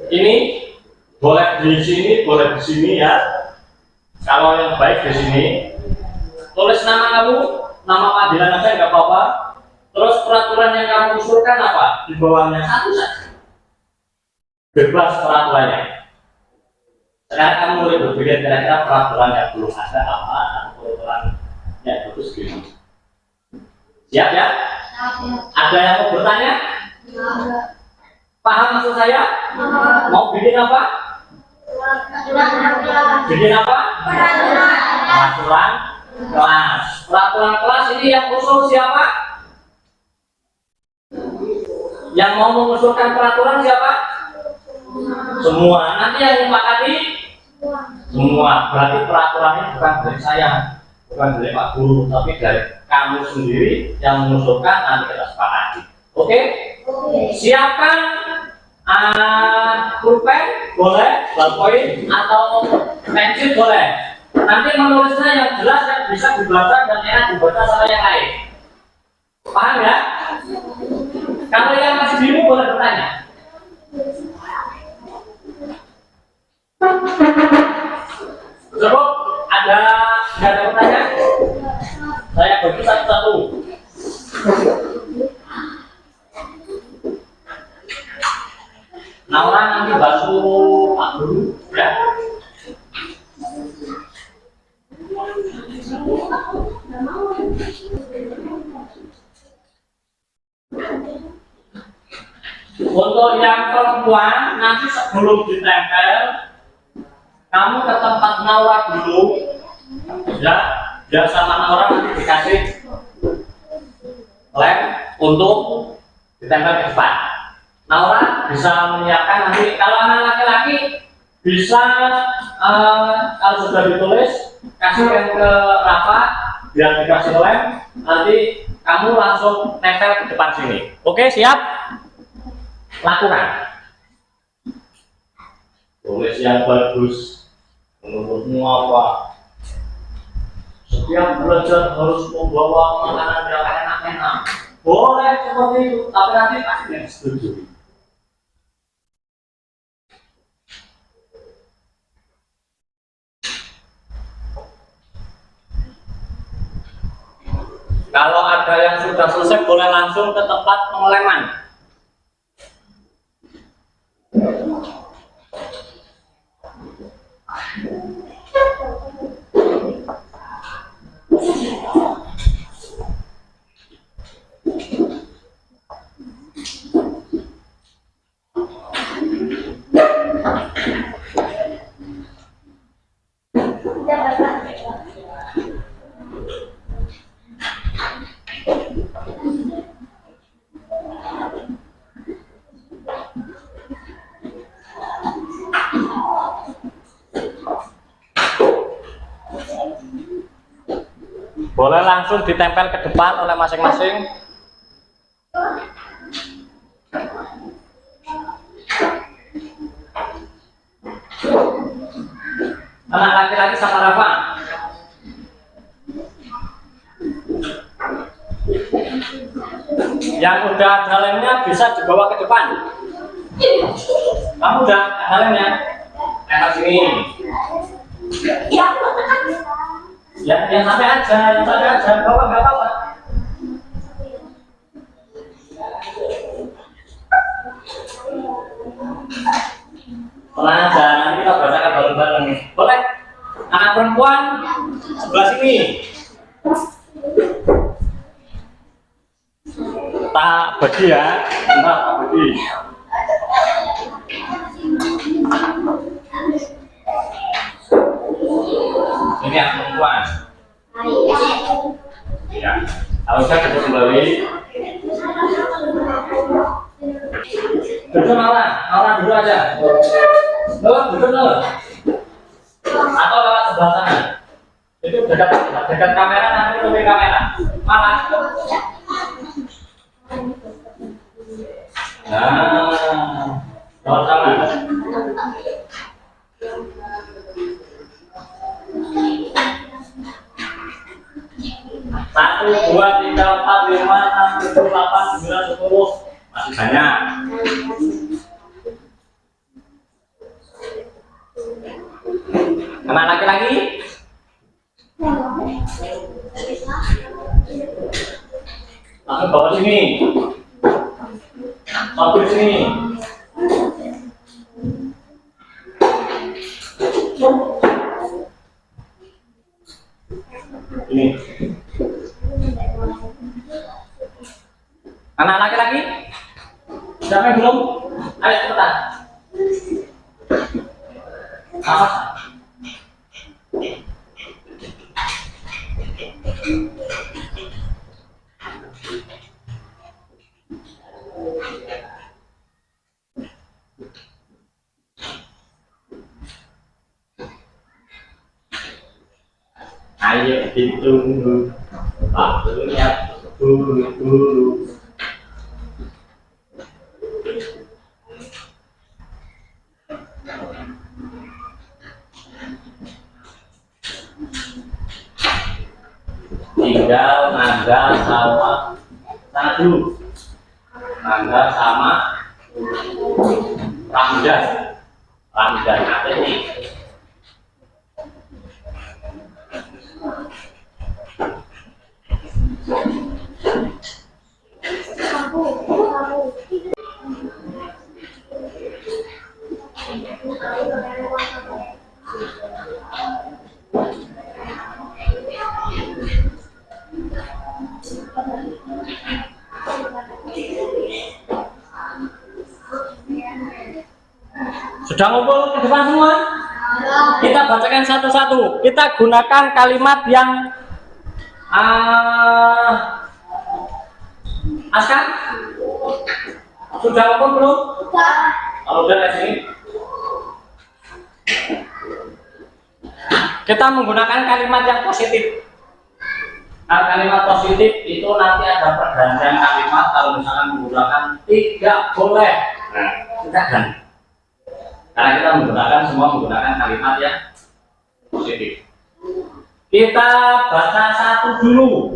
Ini boleh di sini, boleh di sini ya. Kalau yang baik di sini, tulis nama kamu, nama panggilan aja nggak apa-apa. Terus peraturan yang kamu usulkan apa? Di bawahnya satu saja. Bebas peraturannya. Sekarang kamu mulai berpikir kira-kira peraturan yang belum ada apa atau peraturan yang bagus gini. Siap ya? Ada yang mau bertanya? Paham maksud saya? Mau bikin apa? Bikin apa? Peraturan kelas. Peraturan kelas ini yang usul siapa? Yang mau mengusulkan peraturan siapa? Semua. Nanti yang menyepakati semua. Berarti peraturan ini bukan dari saya, bukan dari Pak Guru, tapi dari kamu sendiri yang mengusulkan. Nanti kita sepakati. Oke? Siapkan pulpen boleh, ballpoint atau pensil boleh. Nanti menulisnya yang jelas yang bisa dibaca dan enak dibaca sama yang lain. Paham ya? Kalau yang masih bingung boleh bertanya. Cukup? Nggak ada pertanyaan? Saya bagi satu-satu. Nah, orang nanti basuh Pak Guru ya. Untuk yang perempuan nanti sebelum ditempel, kamu ke tempat Naura dulu ya. Biar sama Naura nanti dikasih lem untuk ditempel ke depan. Naura bisa menyiapkan nanti. Kalau anak laki-laki bisa kalau sudah ditulis kasihkan ke Rafa biar dikasih lem, nanti kamu langsung nempel ke depan sini. Oke, siap? Lakukan. Tulis yang bagus. Menurutmu apa? Setiap belajar harus membawa makanan yang enak-enak. Boleh seperti itu, tapi nanti pasti yang setuju. Kalau ada yang sudah selesai, boleh langsung ke tempat pengeleman. Boleh langsung ditempel ke depan oleh masing-masing. Anak laki-laki sama Rafa. Yang udah ada lemnya bisa dibawa ke depan. Kamu udah ada lemnya? Lempar sini. Yang sampai aja, bawa nggak apa-apa. Tenang aja, nanti kita bacakan bareng-bareng. Boleh? Anak perempuan sebelah sini. Tak bagi ya, bentar tak bagi. Ini anak perempuan. Ya, kalau saya duduk kembali. Duduk Maura duduk aja. Duduk. Atau lewat sebelah sana. Itu dekat kamera, nanti lebih kamera. Malah. Nah, lewat sana. 1, 2, 3, 4, 5, 6, 7, 8, 9, 10. Masih banyak. Anak laki-laki? Langsung bawa sini. Satu sini. Ini. Anak laki-laki? Siapa yang belum? Ayo cepetan. Apa? Ayo ditunggu waktunya dulu. Tinggal Nangga sama sana dulu. Nangga sama Ramdan apa ini? Sudah ngumpul ke depan semua? Kita bacakan satu-satu. Kita gunakan kalimat yang Askar? Sudah ngumpul belum? Kalau udah di sini. Kita menggunakan kalimat yang positif. Nah, kalimat positif itu nanti ada pergantian kalimat. Kalau misalkan menggunakan tidak boleh. Nah, tidak kan? Karena kita menggunakan kalimat yang positif. Kita baca satu dulu.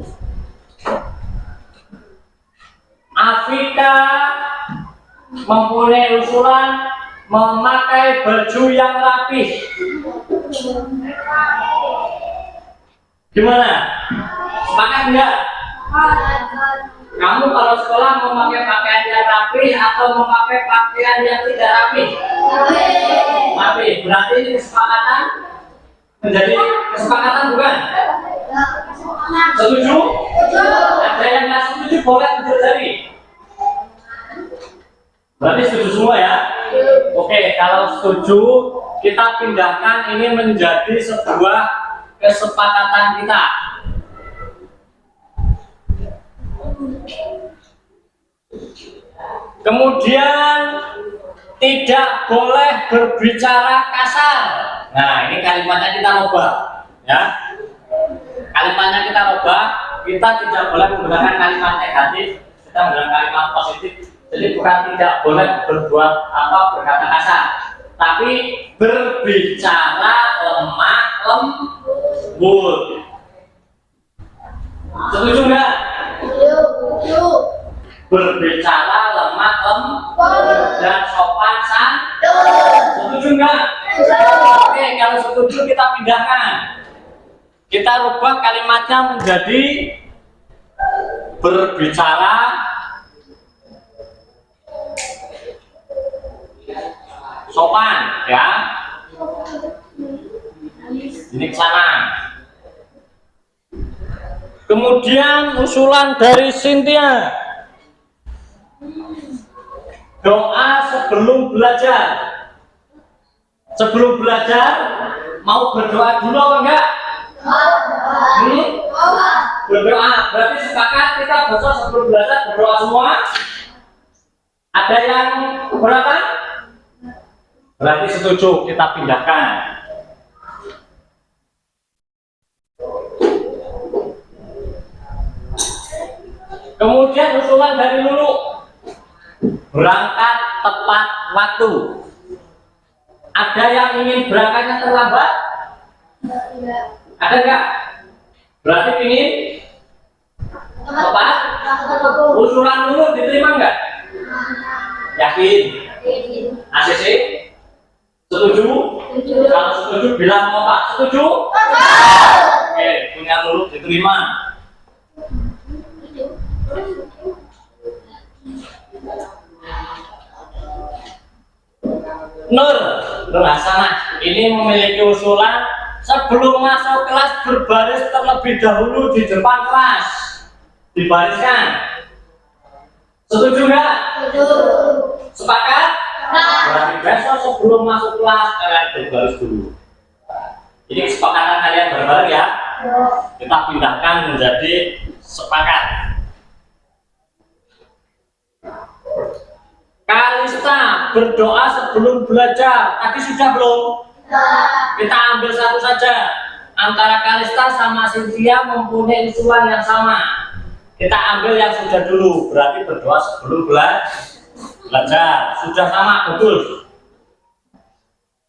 Afika mempunyai usulan memakai baju yang rapih. Gimana? Sepakat enggak? Kamu kalau sekolah mau pakai pakaian yang rapi atau mau pakai pakaian yang tidak rapi? Rapi. Berarti ini kesepakatan menjadi kesepakatan bukan? Setuju? Ada yang nggak setuju boleh tunjuk jari. Berarti setuju semua ya? Oke, kalau setuju kita pindahkan ini menjadi sebuah kesepakatan kita. Kemudian tidak boleh berbicara kasar. Nah, ini kalimatnya kita rubah, ya. Kalimatnya kita rubah. Kita tidak boleh menggunakan kalimat negatif, kita menggunakan kalimat positif. Jadi bukan tidak boleh berbuat berkata kasar, tapi berbicara lemah lembut. Setuju nggak? berbicara lemah dan sopan santun. Setuju nggak? Oke, kalau setuju kita pindahkan. Kita rubah kalimatnya menjadi berbicara sopan, ya. Ini ke sana. Kemudian usulan dari Cynthia, doa sebelum belajar. Sebelum belajar mau berdoa dulu apa enggak? Berdoa. Berarti sepakat kita besok sebelum belajar berdoa semua. Ada yang keberatan? Berarti setuju, kita pindahkan. Kemudian usulan dari Lulu, berangkat tepat waktu. Ada yang ingin berangkatnya terlambat? Ada nggak? Berarti ingin tepat? Usulan Lulu diterima nggak? Yakin? ACC? Setuju? Kalau setuju bilang apa? Setuju? Oke, punya Lulu diterima. Nur Hasanah ini memiliki usulan sebelum masuk kelas berbaris terlebih dahulu di depan kelas, dibariskan. Setuju nggak? Sepakat? Berarti besok sebelum masuk kelas kalian berbaris dulu. Ini kesepakatan kalian bareng-bareng ya. Kita pindahkan menjadi sepakat. Kalista berdoa sebelum belajar. Tadi sudah belum? Kita ambil satu saja. Antara Kalista sama Cynthia mempunyai usulan yang sama. Kita ambil yang sudah dulu. Berarti berdoa sebelum belajar. Sudah sama, betul.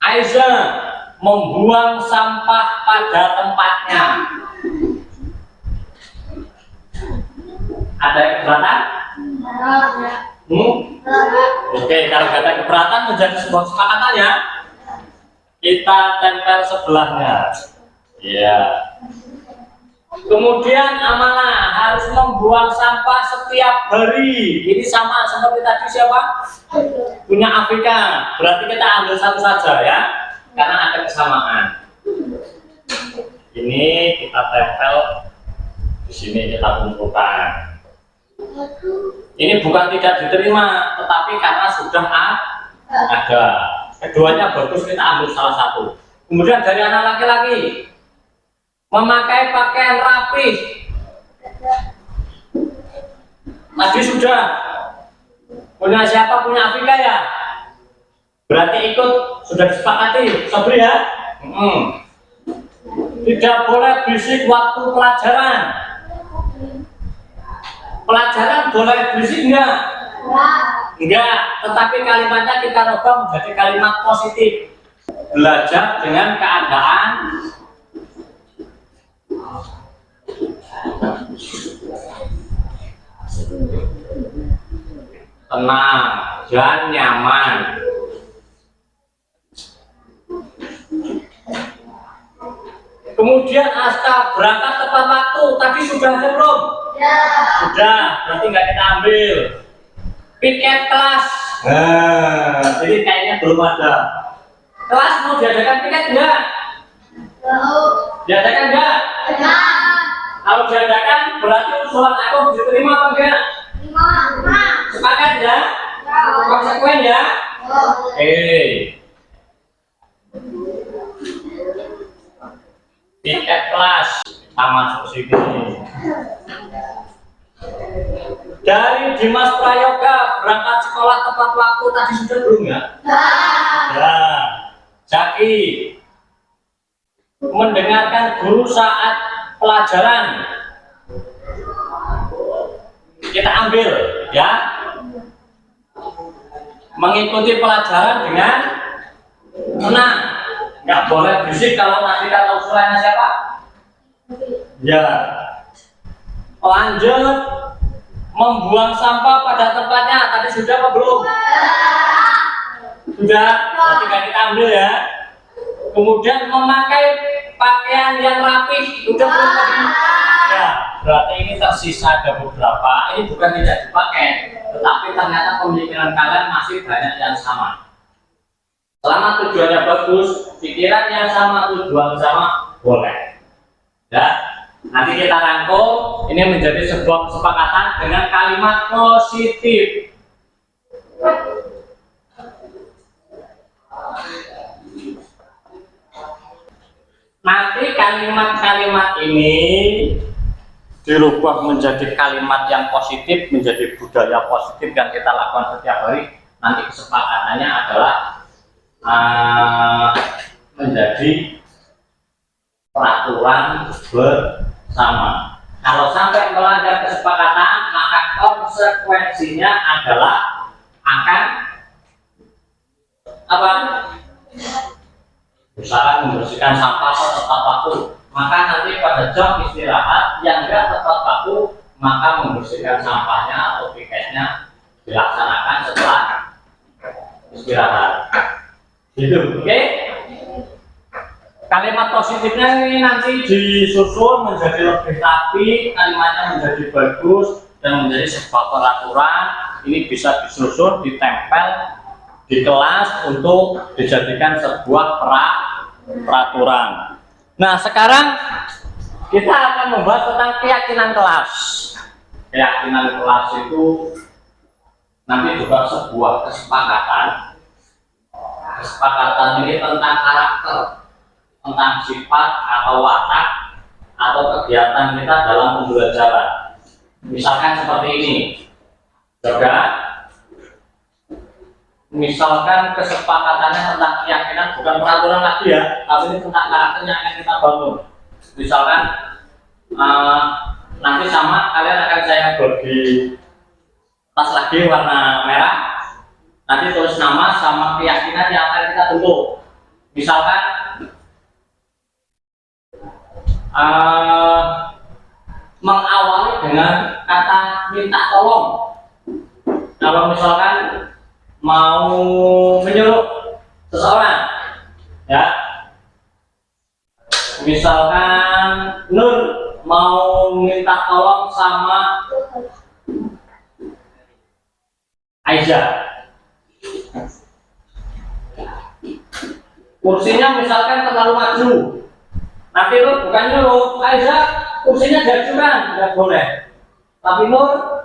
Aiza membuang sampah pada tempatnya. Ada yang keberatan? Oke, kalau nggak ada keberatan menjadi sebuah kesepakatan ya. Kita tempel sebelahnya. Ya. Kemudian amanah harus membuang sampah setiap hari. Ini sama seperti tadi siapa? Punya Afrika. Berarti kita ambil satu saja ya, karena ada kesamaan. Ini kita tempel di sini, kita kumpulkan. Ini bukan tidak diterima, tetapi karena sudah ada. Keduanya bagus, kita ambil salah satu. Kemudian dari anak laki-laki, memakai pakaian rapi. Tadi sudah. Punya siapa? Punya Afrika ya? Berarti ikut, sudah disepakati. Sabri ya? Tidak boleh berisik waktu pelajaran. Pelajaran boleh berisik enggak? Enggak, tetapi kalimatnya kita rubah menjadi kalimat positif. Belajar dengan keadaan tenang dan nyaman. Kemudian Aska berangkat tepat waktu. Tadi sudah ada belum? Sudah, berarti nggak kita ambil. Piket kelas. Jadi kayaknya belum ada. Kelas mau diadakan piket enggak? Diadakan enggak? Kalau diadakan berarti usulan aku diterima apa enggak? Sepakat ya? Konsekuen ya? Oke. Piket kelas kita masuk sini. Dari Dimas Prayoga berangkat sekolah tepat waktu tadi sudah belum ya? Ya. Jaki mendengarkan guru saat pelajaran. Kita ambil ya. Mengikuti pelajaran dengan tenang. Nggak boleh berisik. Kalau tadi kata usulannya siapa? Ya. Lanjut. membuang sampah pada tempatnya. Tadi sudah apa belum? Sudah, nanti nggak kita ambil ya. Kemudian memakai pakaian yang rapi, udah belum tadi? Ya, berarti ini tersisa ada beberapa. Ini bukan tidak dipakai, tetapi ternyata pemikiran kalian masih banyak yang sama. Selama tujuannya bagus, pikirannya sama, tujuan sama, boleh. Ya, nanti kita rangkum. Ini menjadi sebuah kesepakatan dengan kalimat positif. Nanti kalimat-kalimat ini dirubah menjadi kalimat yang positif, menjadi budaya positif yang kita lakukan setiap hari. Nanti kesepakatannya adalah menjadi peraturan bersama. Kalau sampai melanggar kesepakatan, maka konsekuensinya adalah akan apa? Misalkan membersihkan sampah tepat waktu, maka nanti pada jam istirahat yang tidak tepat waktu, maka membersihkan sampahnya atau piketnya dilaksanakan setelah istirahat. Gitu, oke? Kalimat positifnya ini nanti disusun menjadi lebih rapi, kalimatnya menjadi bagus dan menjadi sebuah peraturan. Ini bisa disusun, ditempel di kelas untuk dijadikan sebuah peraturan. Nah, sekarang kita akan membahas tentang keyakinan kelas. Keyakinan kelas itu nanti juga sebuah kesepakatan. Kesepakatan ini tentang karakter, tentang sifat atau watak atau kegiatan kita dalam pembelajaran. Misalkan seperti ini, juga. Misalkan kesepakatannya tentang keyakinan bukan peraturan lagi ya, tapi ini tentang karakter yang akan kita bangun. Misalkan nanti sama kalian akan saya bagi tas lagi warna merah. Nanti tulis nama sama keyakinan yang akan kita bentuk. Misalkan mengawali dengan kata minta tolong. Kalau misalkan mau menyuruh seseorang, ya, misalkan Nur mau minta tolong sama Aisyah, kursinya misalkan terlalu maju, nanti Nur bukan nyuruh Aisyah, kursinya diajukan, tidak boleh, tapi Nur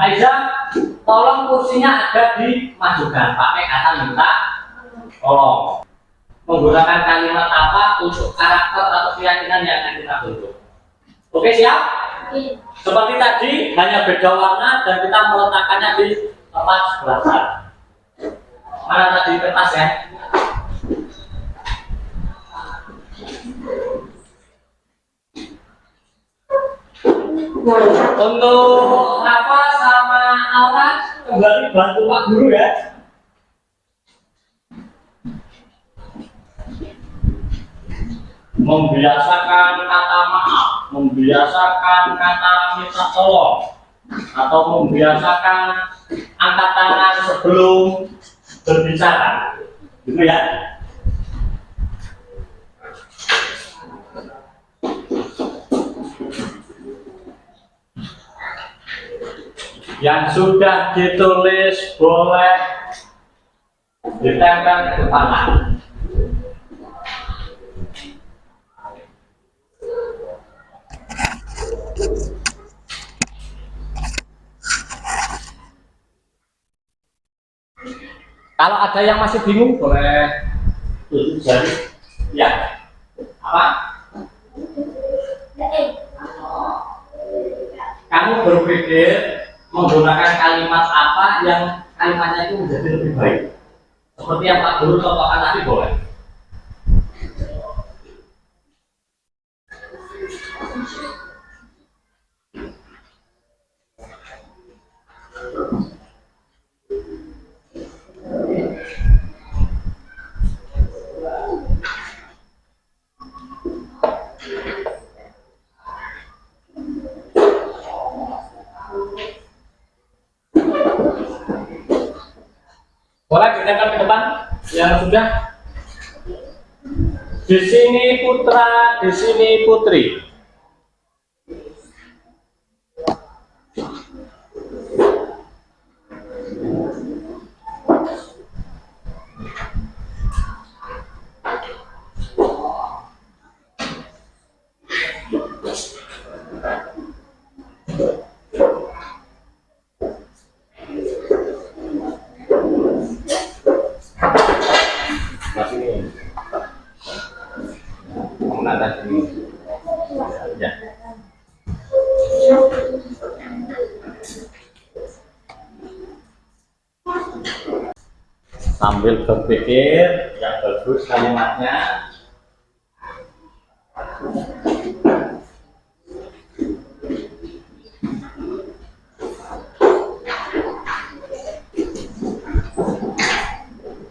Aisyah tolong kursinya agak dimajukan, pakai kata minta tolong. Menggunakan kalimat apa untuk karakter atau keyakinan yang akan kita bentuk. Oke, siap? Seperti tadi, hanya beda warna dan kita meletakkannya di tempat sebelah sana. Mana tadi kertas ya? Untuk apa sama alat kembali bantu Pak Guru ya. Membiasakan kata maaf, membiasakan kata minta tolong, atau membiasakan angkat tangan sebelum berbicara, gitu ya. Yang sudah ditulis boleh ditempel ke depan. Kalau ada yang masih bingung boleh tutup jari. Ya. Apa? Kamu berpikir menggunakan kalimat apa yang kalimatnya itu menjadi lebih baik. Seperti yang Pak Guru contohkan tadi boleh. Yang sudah. Di sini putra, di sini putri. Sini. Menata sini. Ya. Sambil berpikir yang bagus kalimatnya.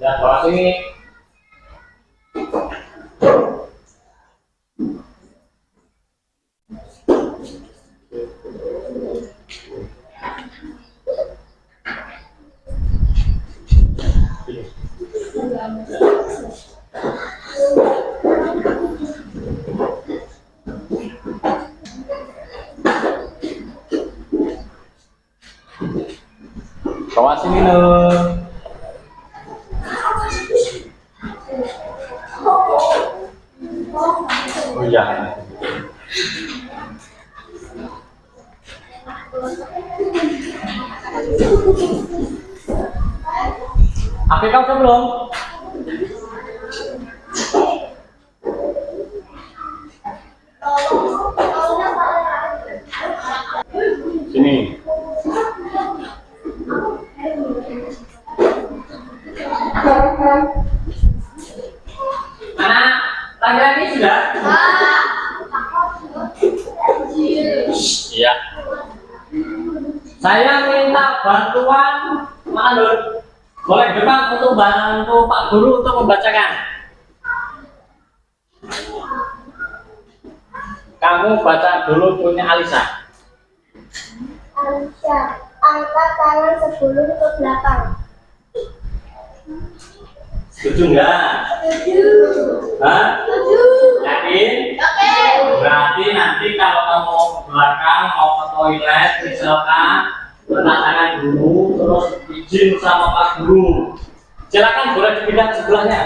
Ya, bawa sini. Bawa sini loh. Oh iya. Apikah udah belum? Sini. Anak laki-laki sudah? Iya. Saya minta bantuan Mandur. Boleh depan untuk bantu Pak Guru untuk membacakan. Kamu baca dulu punya Alisa. Alisa, angkat tangan sebelum ke belakang. Setuju enggak? Setuju. Hah? Setuju. Yakin? Oke. Berarti nanti kalau kamu mau ke belakang, mau ke toilet, misalkan letak tangan dulu, terus izin sama Pak Guru. Silakan boleh dipindah ke sebelahnya.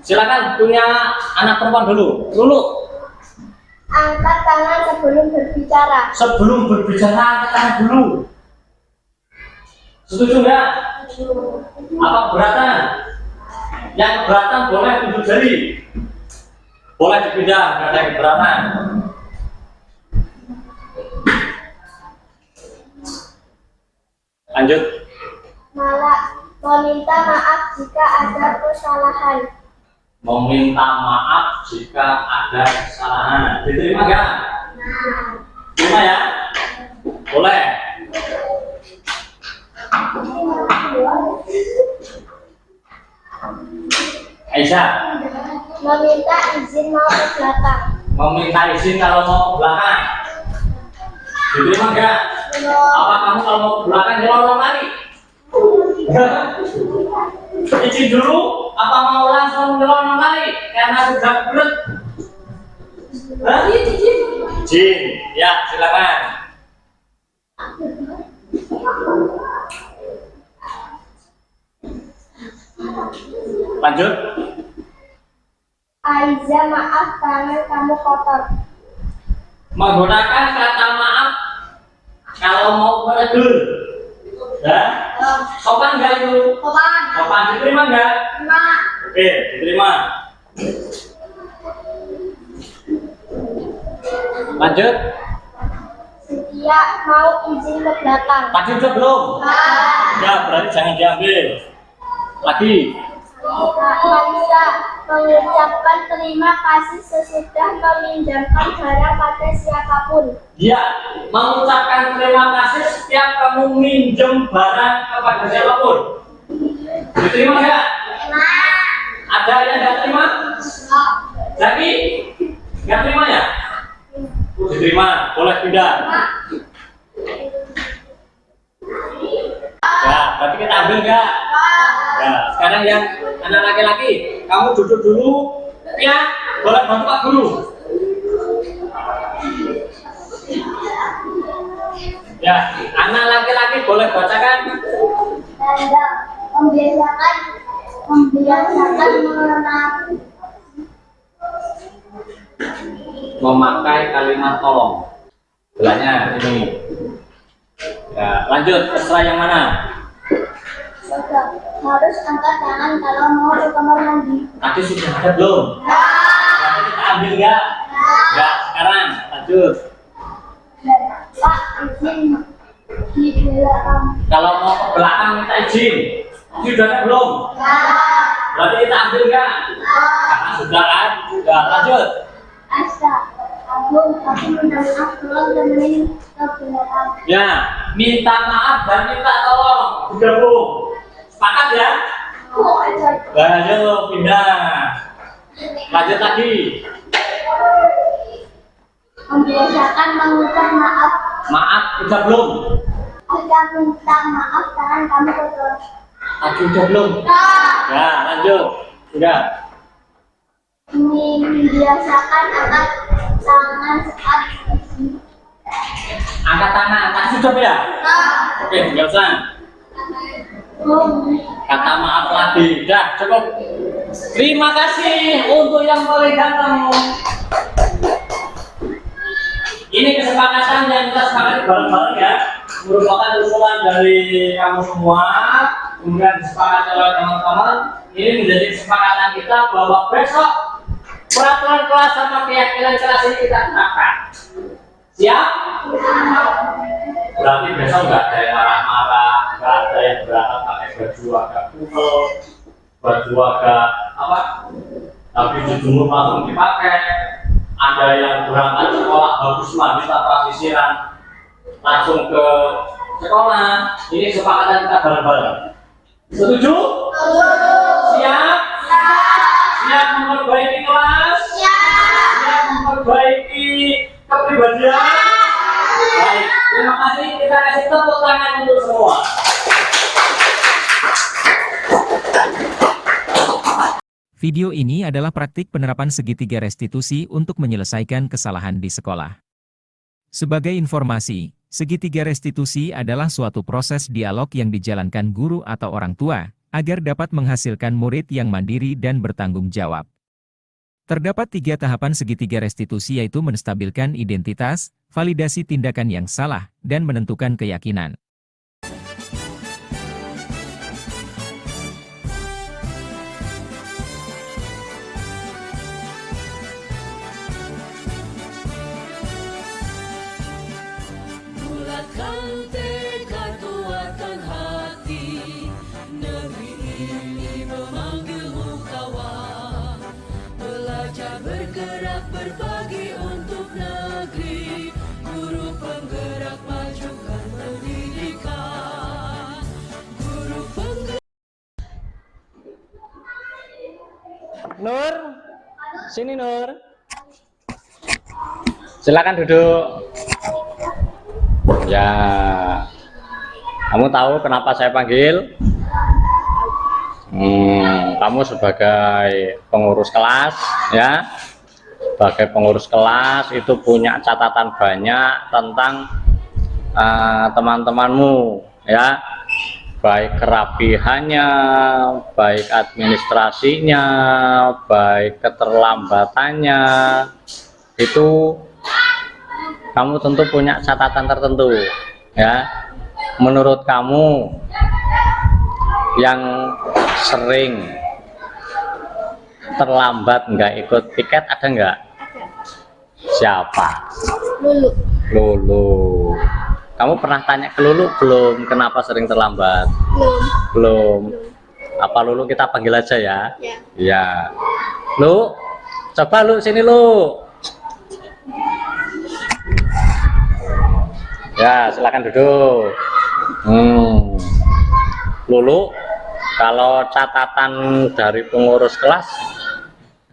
Silakan punya anak perempuan dulu. Lulu. Angkat tangan sebelum berbicara. Sebelum berbicara angkat tangan dulu. Setuju enggak? Apa keberatan? Yang keberatan boleh tunjuk jari. Boleh dipindah, nggak ada keberatan. Lanjut. Malah meminta maaf jika ada kesalahan. Meminta maaf jika ada kesalahan. Diterima nggak? Terima ya? Boleh. Aisyah. Meminta izin mau ke belakang. Meminta izin kalau mau ke belakang. Diterima nggak? Apa kamu kalau mau ke belakang nyelonong lari? Izin dulu, apa mau langsung nyelonong lari? Karena sudah berat. Izin, ya silakan. Lanjut. Aiza, maaf tangan kamu kotor. Menggunakan kata maaf kalau mau menegur. Ya? Sopan nggak itu? Sopan. Sopan, diterima nggak? Terima. Oke, diterima. Lanjut. Setia mau izin ke belakang. Tadi udah belum? Ya, berarti jangan diambil. Lagi. Alisa, mengucapkan terima kasih sesudah meminjamkan barang pada siapapun. Dia mengucapkan terima kasih setiap kamu minjem barang kepada siapapun. Diterima nggak? Terima. Ada yang nggak terima? Jadi nggak terima ya? Diterima, boleh pindah. berarti kita ambil nggak? Ya, sekarang yang anak laki-laki, kamu duduk dulu, ya, boleh bantu Pak Guru. Ya, anak laki-laki boleh bacakan. Membiasakan Memakai kalimat tolong. Belanya ini. Ya, lanjut, terserah yang mana? harus angkat tangan kalau mau ke kamar mandi. Tadi sudah ada belum? Nanti kita ambil ya. Ya, sekarang lanjut. Pak, izin di belakang. Kalau mau ke belakang minta izin. Sudah ada belum? Berarti kita ambil ya. Karena sudah kan? Ya, lanjut. Aku minta maaf tolong temenin ke belakang. Ya, minta maaf dan minta tolong digabung. Sepakat ya? Lanjut, pindah. Lanjut lagi. Membiasakan mengucap maaf. Maaf, udah belum? Jika minta maaf, tangan kamu kotor. Tadi udah belum? Ya, lanjut. Udah. Membiasakan angkat tangan saat isi. Angkat tangan, tadi sudah ya? Oke, nggak usah. Kata maaf lagi. Udah, cukup. Terima kasih untuk yang boleh datang. Ini kesepakatan yang kita sepakati bareng-bareng ya, merupakan usulan dari kamu semua, kemudian disepakati oleh teman-teman. Ini menjadi kesepakatan kita bahwa besok peraturan kelas sama keyakinan kelas ini kita terapkan. Siap? Berarti besok nggak ada yang marah-marah, nggak ada yang berangkat pakai baju agak kuno, baju agak apa? Tapi jujur langsung dipakai. Ada yang berangkat sekolah bagus mah bisa praktisiran langsung ke sekolah. Ini kesepakatan kita bareng-bareng. Setuju? Siap? Siap memperbaiki kelas? Siap memperbaiki kepribadian? Baik, terima kasih. Kita kasih tepuk tangan untuk semua. Video ini adalah praktik penerapan segitiga restitusi untuk menyelesaikan kesalahan di sekolah. Sebagai informasi, segitiga restitusi adalah suatu proses dialog yang dijalankan guru atau orang tua, agar dapat menghasilkan murid yang mandiri dan bertanggung jawab. Terdapat 3 tahapan segitiga restitusi yaitu menstabilkan identitas, validasi tindakan yang salah, dan menentukan keyakinan. Bulatkan tekad, kuatkan hati, negeri ini memanggilmu kawan. Belajar bergerak berbagi untuk negeri, guru penggerak majukan pendidikan. Guru penggerak. Nur, sini Nur. Silakan duduk. Ya, kamu tahu kenapa saya panggil? Kamu sebagai pengurus kelas, ya, sebagai pengurus kelas itu punya catatan banyak tentang teman-temanmu, ya, baik kerapihannya, baik administrasinya, baik keterlambatannya, itu kamu tentu punya catatan tertentu, ya. Menurut kamu yang sering terlambat nggak ikut piket ada nggak? Siapa? Lulu. Kamu pernah tanya ke Lulu belum kenapa sering terlambat? Belum. Apa Lulu kita panggil aja ya? Ya. Lu, coba Lu sini Lu. Ya, silakan duduk. Lulu, kalau catatan dari pengurus kelas,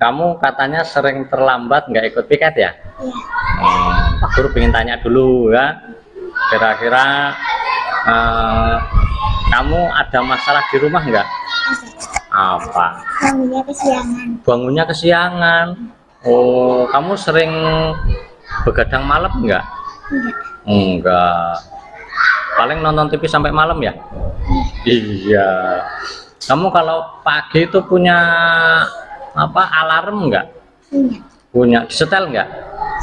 kamu katanya sering terlambat nggak ikut piket ya? Pak Guru ingin tanya dulu ya, kira-kira Kamu ada masalah di rumah nggak? Apa? Bangunnya kesiangan. Bangunnya kesiangan. Oh, kamu sering begadang malam nggak? Enggak. Enggak. Paling nonton TV sampai malam ya? Iya. Kamu kalau pagi itu punya apa alarm nggak? Punya. Punya. Disetel nggak?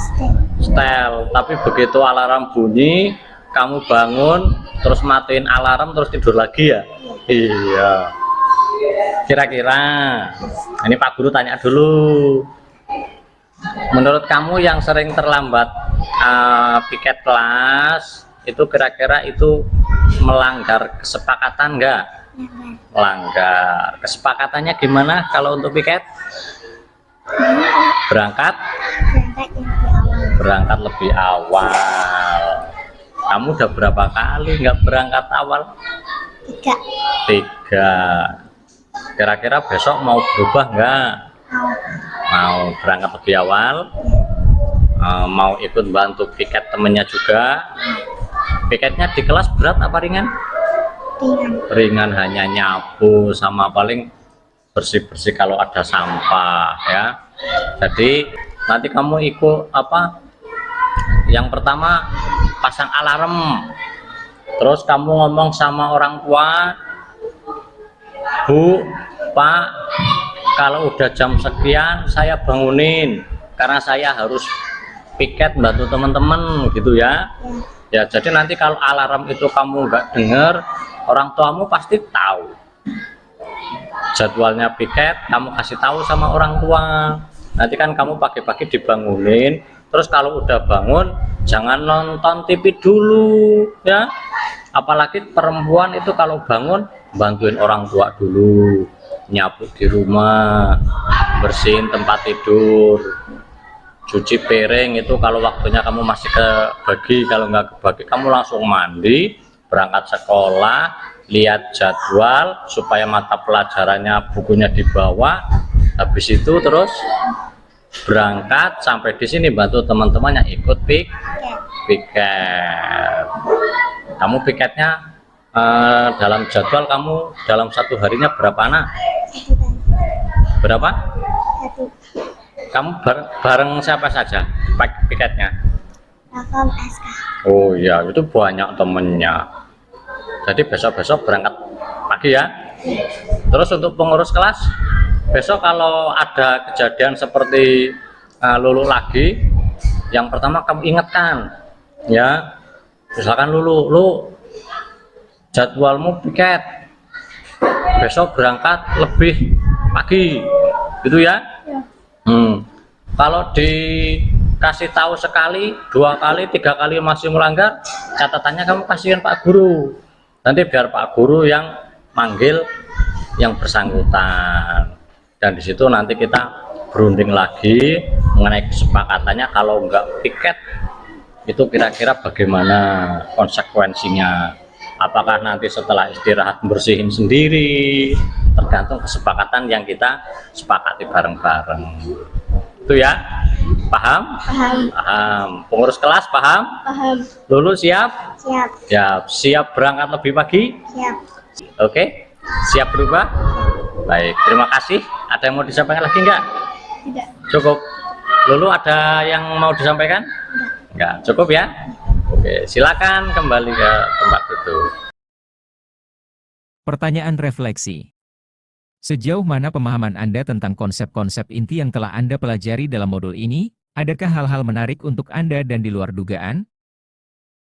Stem. Setel. Tapi begitu alarm bunyi, kamu bangun, terus matiin alarm, terus tidur lagi ya? Iya. Kira-kira, ini Pak Guru tanya dulu. Menurut kamu yang sering terlambat piket kelas, itu kira-kira itu melanggar kesepakatan nggak? Melanggar. Kesepakatannya gimana kalau untuk piket? Berangkat? Berangkat yang di awal. Berangkat lebih awal. Kamu udah berapa kali nggak berangkat awal? 3. 3. Kira-kira besok mau berubah nggak? Mau berangkat lebih awal? Mau ikut bantu piket temennya juga? Piketnya di kelas berat apa ringan? Ringan. Ringan, hanya nyapu sama paling bersih-bersih kalau ada sampah ya. Jadi nanti kamu ikut apa? Yang pertama pasang alarm, terus kamu ngomong sama orang tua, Bu, Pak, kalau udah jam sekian saya bangunin karena saya harus piket bantu teman-teman gitu ya. Ya, jadi nanti kalau alarm itu kamu nggak dengar, orang tuamu pasti tahu jadwalnya piket, kamu kasih tahu sama orang tua. Nanti kan kamu pagi-pagi dibangunin, terus kalau udah bangun jangan nonton TV dulu ya. Apalagi perempuan itu kalau bangun bantuin orang tua dulu, nyapu di rumah, bersihin tempat tidur, cuci piring. Itu kalau waktunya kamu masih kebagi, kalau nggak kebagi kamu langsung mandi, berangkat sekolah, lihat jadwal supaya mata pelajarannya bukunya dibawa. Habis itu terus berangkat sampai di sini bantu teman-teman yang ikut piket. Kamu piketnya dalam jadwal kamu dalam satu harinya berapa anak? 1 kali. Berapa? 1. Kamu bareng siapa saja piketnya? Rakom SK. Oh ya, itu banyak temennya. Jadi besok-besok berangkat pagi ya. Terus untuk pengurus kelas, besok kalau ada kejadian seperti Lulu lagi, yang pertama kamu ingatkan ya. Misalkan Lulu jadwalmu piket, besok berangkat lebih pagi gitu ya. Kalau dikasih tahu sekali, 2 kali, 3 kali masih melanggar, catatannya kamu kasihin Pak Guru. Nanti biar Pak Guru yang manggil yang bersangkutan. Dan di situ nanti kita berunding lagi mengenai kesepakatannya. Kalau enggak piket itu kira-kira bagaimana konsekuensinya. Apakah nanti setelah istirahat bersihin sendiri, tergantung kesepakatan yang kita sepakati bareng-bareng. Itu ya, paham? Paham. Paham. Pengurus kelas paham? Paham. Lulu siap? Siap. Siap berangkat lebih pagi? Siap. Oke, siap berubah? Baik, terima kasih. Ada yang mau disampaikan lagi enggak? Tidak. Cukup. Lulu ada yang mau disampaikan? Enggak, cukup ya? Oke, silakan kembali ke tempat duduk. Pertanyaan refleksi. Sejauh mana pemahaman Anda tentang konsep-konsep inti yang telah Anda pelajari dalam modul ini? Adakah hal-hal menarik untuk Anda dan di luar dugaan?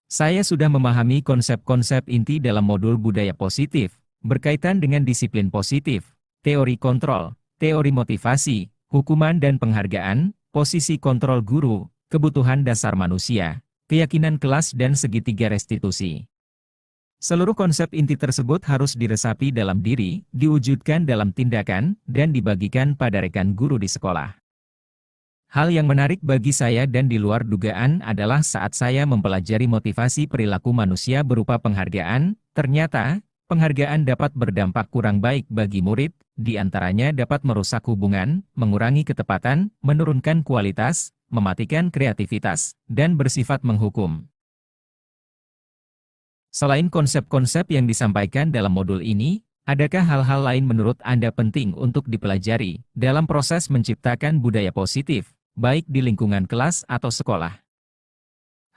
Saya sudah memahami konsep-konsep inti dalam modul budaya positif, berkaitan dengan disiplin positif, teori kontrol, teori motivasi, hukuman dan penghargaan, posisi kontrol guru, kebutuhan dasar manusia, keyakinan kelas dan segitiga restitusi. Seluruh konsep inti tersebut harus diresapi dalam diri, diwujudkan dalam tindakan, dan dibagikan pada rekan guru di sekolah. Hal yang menarik bagi saya dan di luar dugaan adalah saat saya mempelajari motivasi perilaku manusia berupa penghargaan, ternyata, penghargaan dapat berdampak kurang baik bagi murid, di antaranya dapat merusak hubungan, mengurangi ketepatan, menurunkan kualitas, mematikan kreativitas, dan bersifat menghukum. Selain konsep-konsep yang disampaikan dalam modul ini, adakah hal-hal lain menurut Anda penting untuk dipelajari dalam proses menciptakan budaya positif, baik di lingkungan kelas atau sekolah?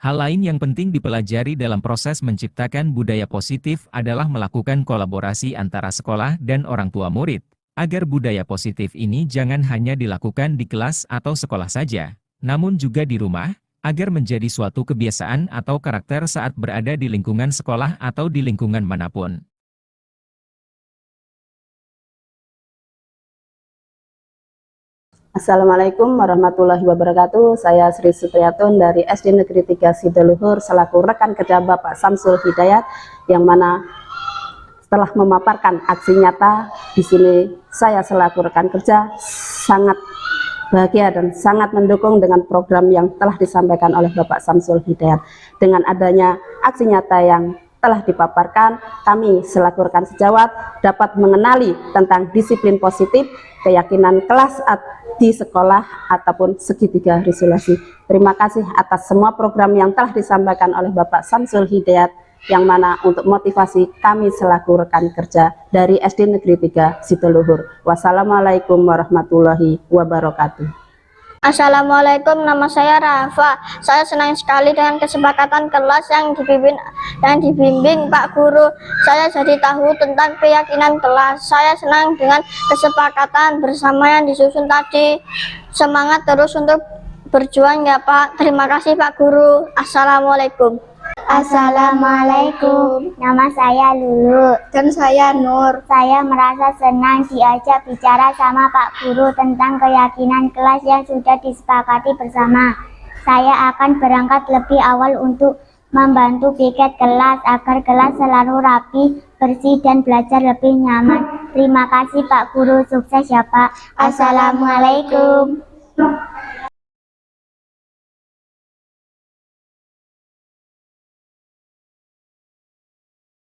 Hal lain yang penting dipelajari dalam proses menciptakan budaya positif adalah melakukan kolaborasi antara sekolah dan orang tua murid, agar budaya positif ini jangan hanya dilakukan di kelas atau sekolah saja, namun juga di rumah, agar menjadi suatu kebiasaan atau karakter saat berada di lingkungan sekolah atau di lingkungan manapun. Assalamualaikum warahmatullahi wabarakatuh. Saya Sri Supriyatun dari SD Negeri 3 Sidoluhur selaku rekan kerja Bapak Samsul Hidayat, yang mana setelah memaparkan aksi nyata di sini, saya selaku rekan kerja sangat bahagia dan sangat mendukung dengan program yang telah disampaikan oleh Bapak Samsul Hidayat. Dengan adanya aksi nyata yang telah dipaparkan, kami selaku rekan sejawat dapat mengenali tentang disiplin positif, keyakinan kelas di sekolah ataupun segitiga resolusi. Terima kasih atas semua program yang telah disampaikan oleh Bapak Samsul Hidayat, yang mana untuk motivasi kami selaku rekan kerja dari SD Negeri 3 Sidoluhur. Wassalamualaikum warahmatullahi wabarakatuh. Assalamualaikum, nama saya Rafa. Saya senang sekali dengan kesepakatan kelas yang dibimbing Pak Guru. Saya jadi tahu tentang keyakinan kelas. Saya senang dengan kesepakatan bersama yang disusun tadi. Semangat terus untuk berjuang ya Pak. Terima kasih Pak Guru. Assalamualaikum. Assalamualaikum, nama saya Lulu. Dan saya Nur. Saya merasa senang diajak bicara sama Pak Guru tentang keyakinan kelas yang sudah disepakati bersama. Saya akan berangkat lebih awal untuk membantu piket kelas agar kelas selalu rapi, bersih, dan belajar lebih nyaman. Terima kasih Pak Guru, sukses ya Pak. Assalamualaikum.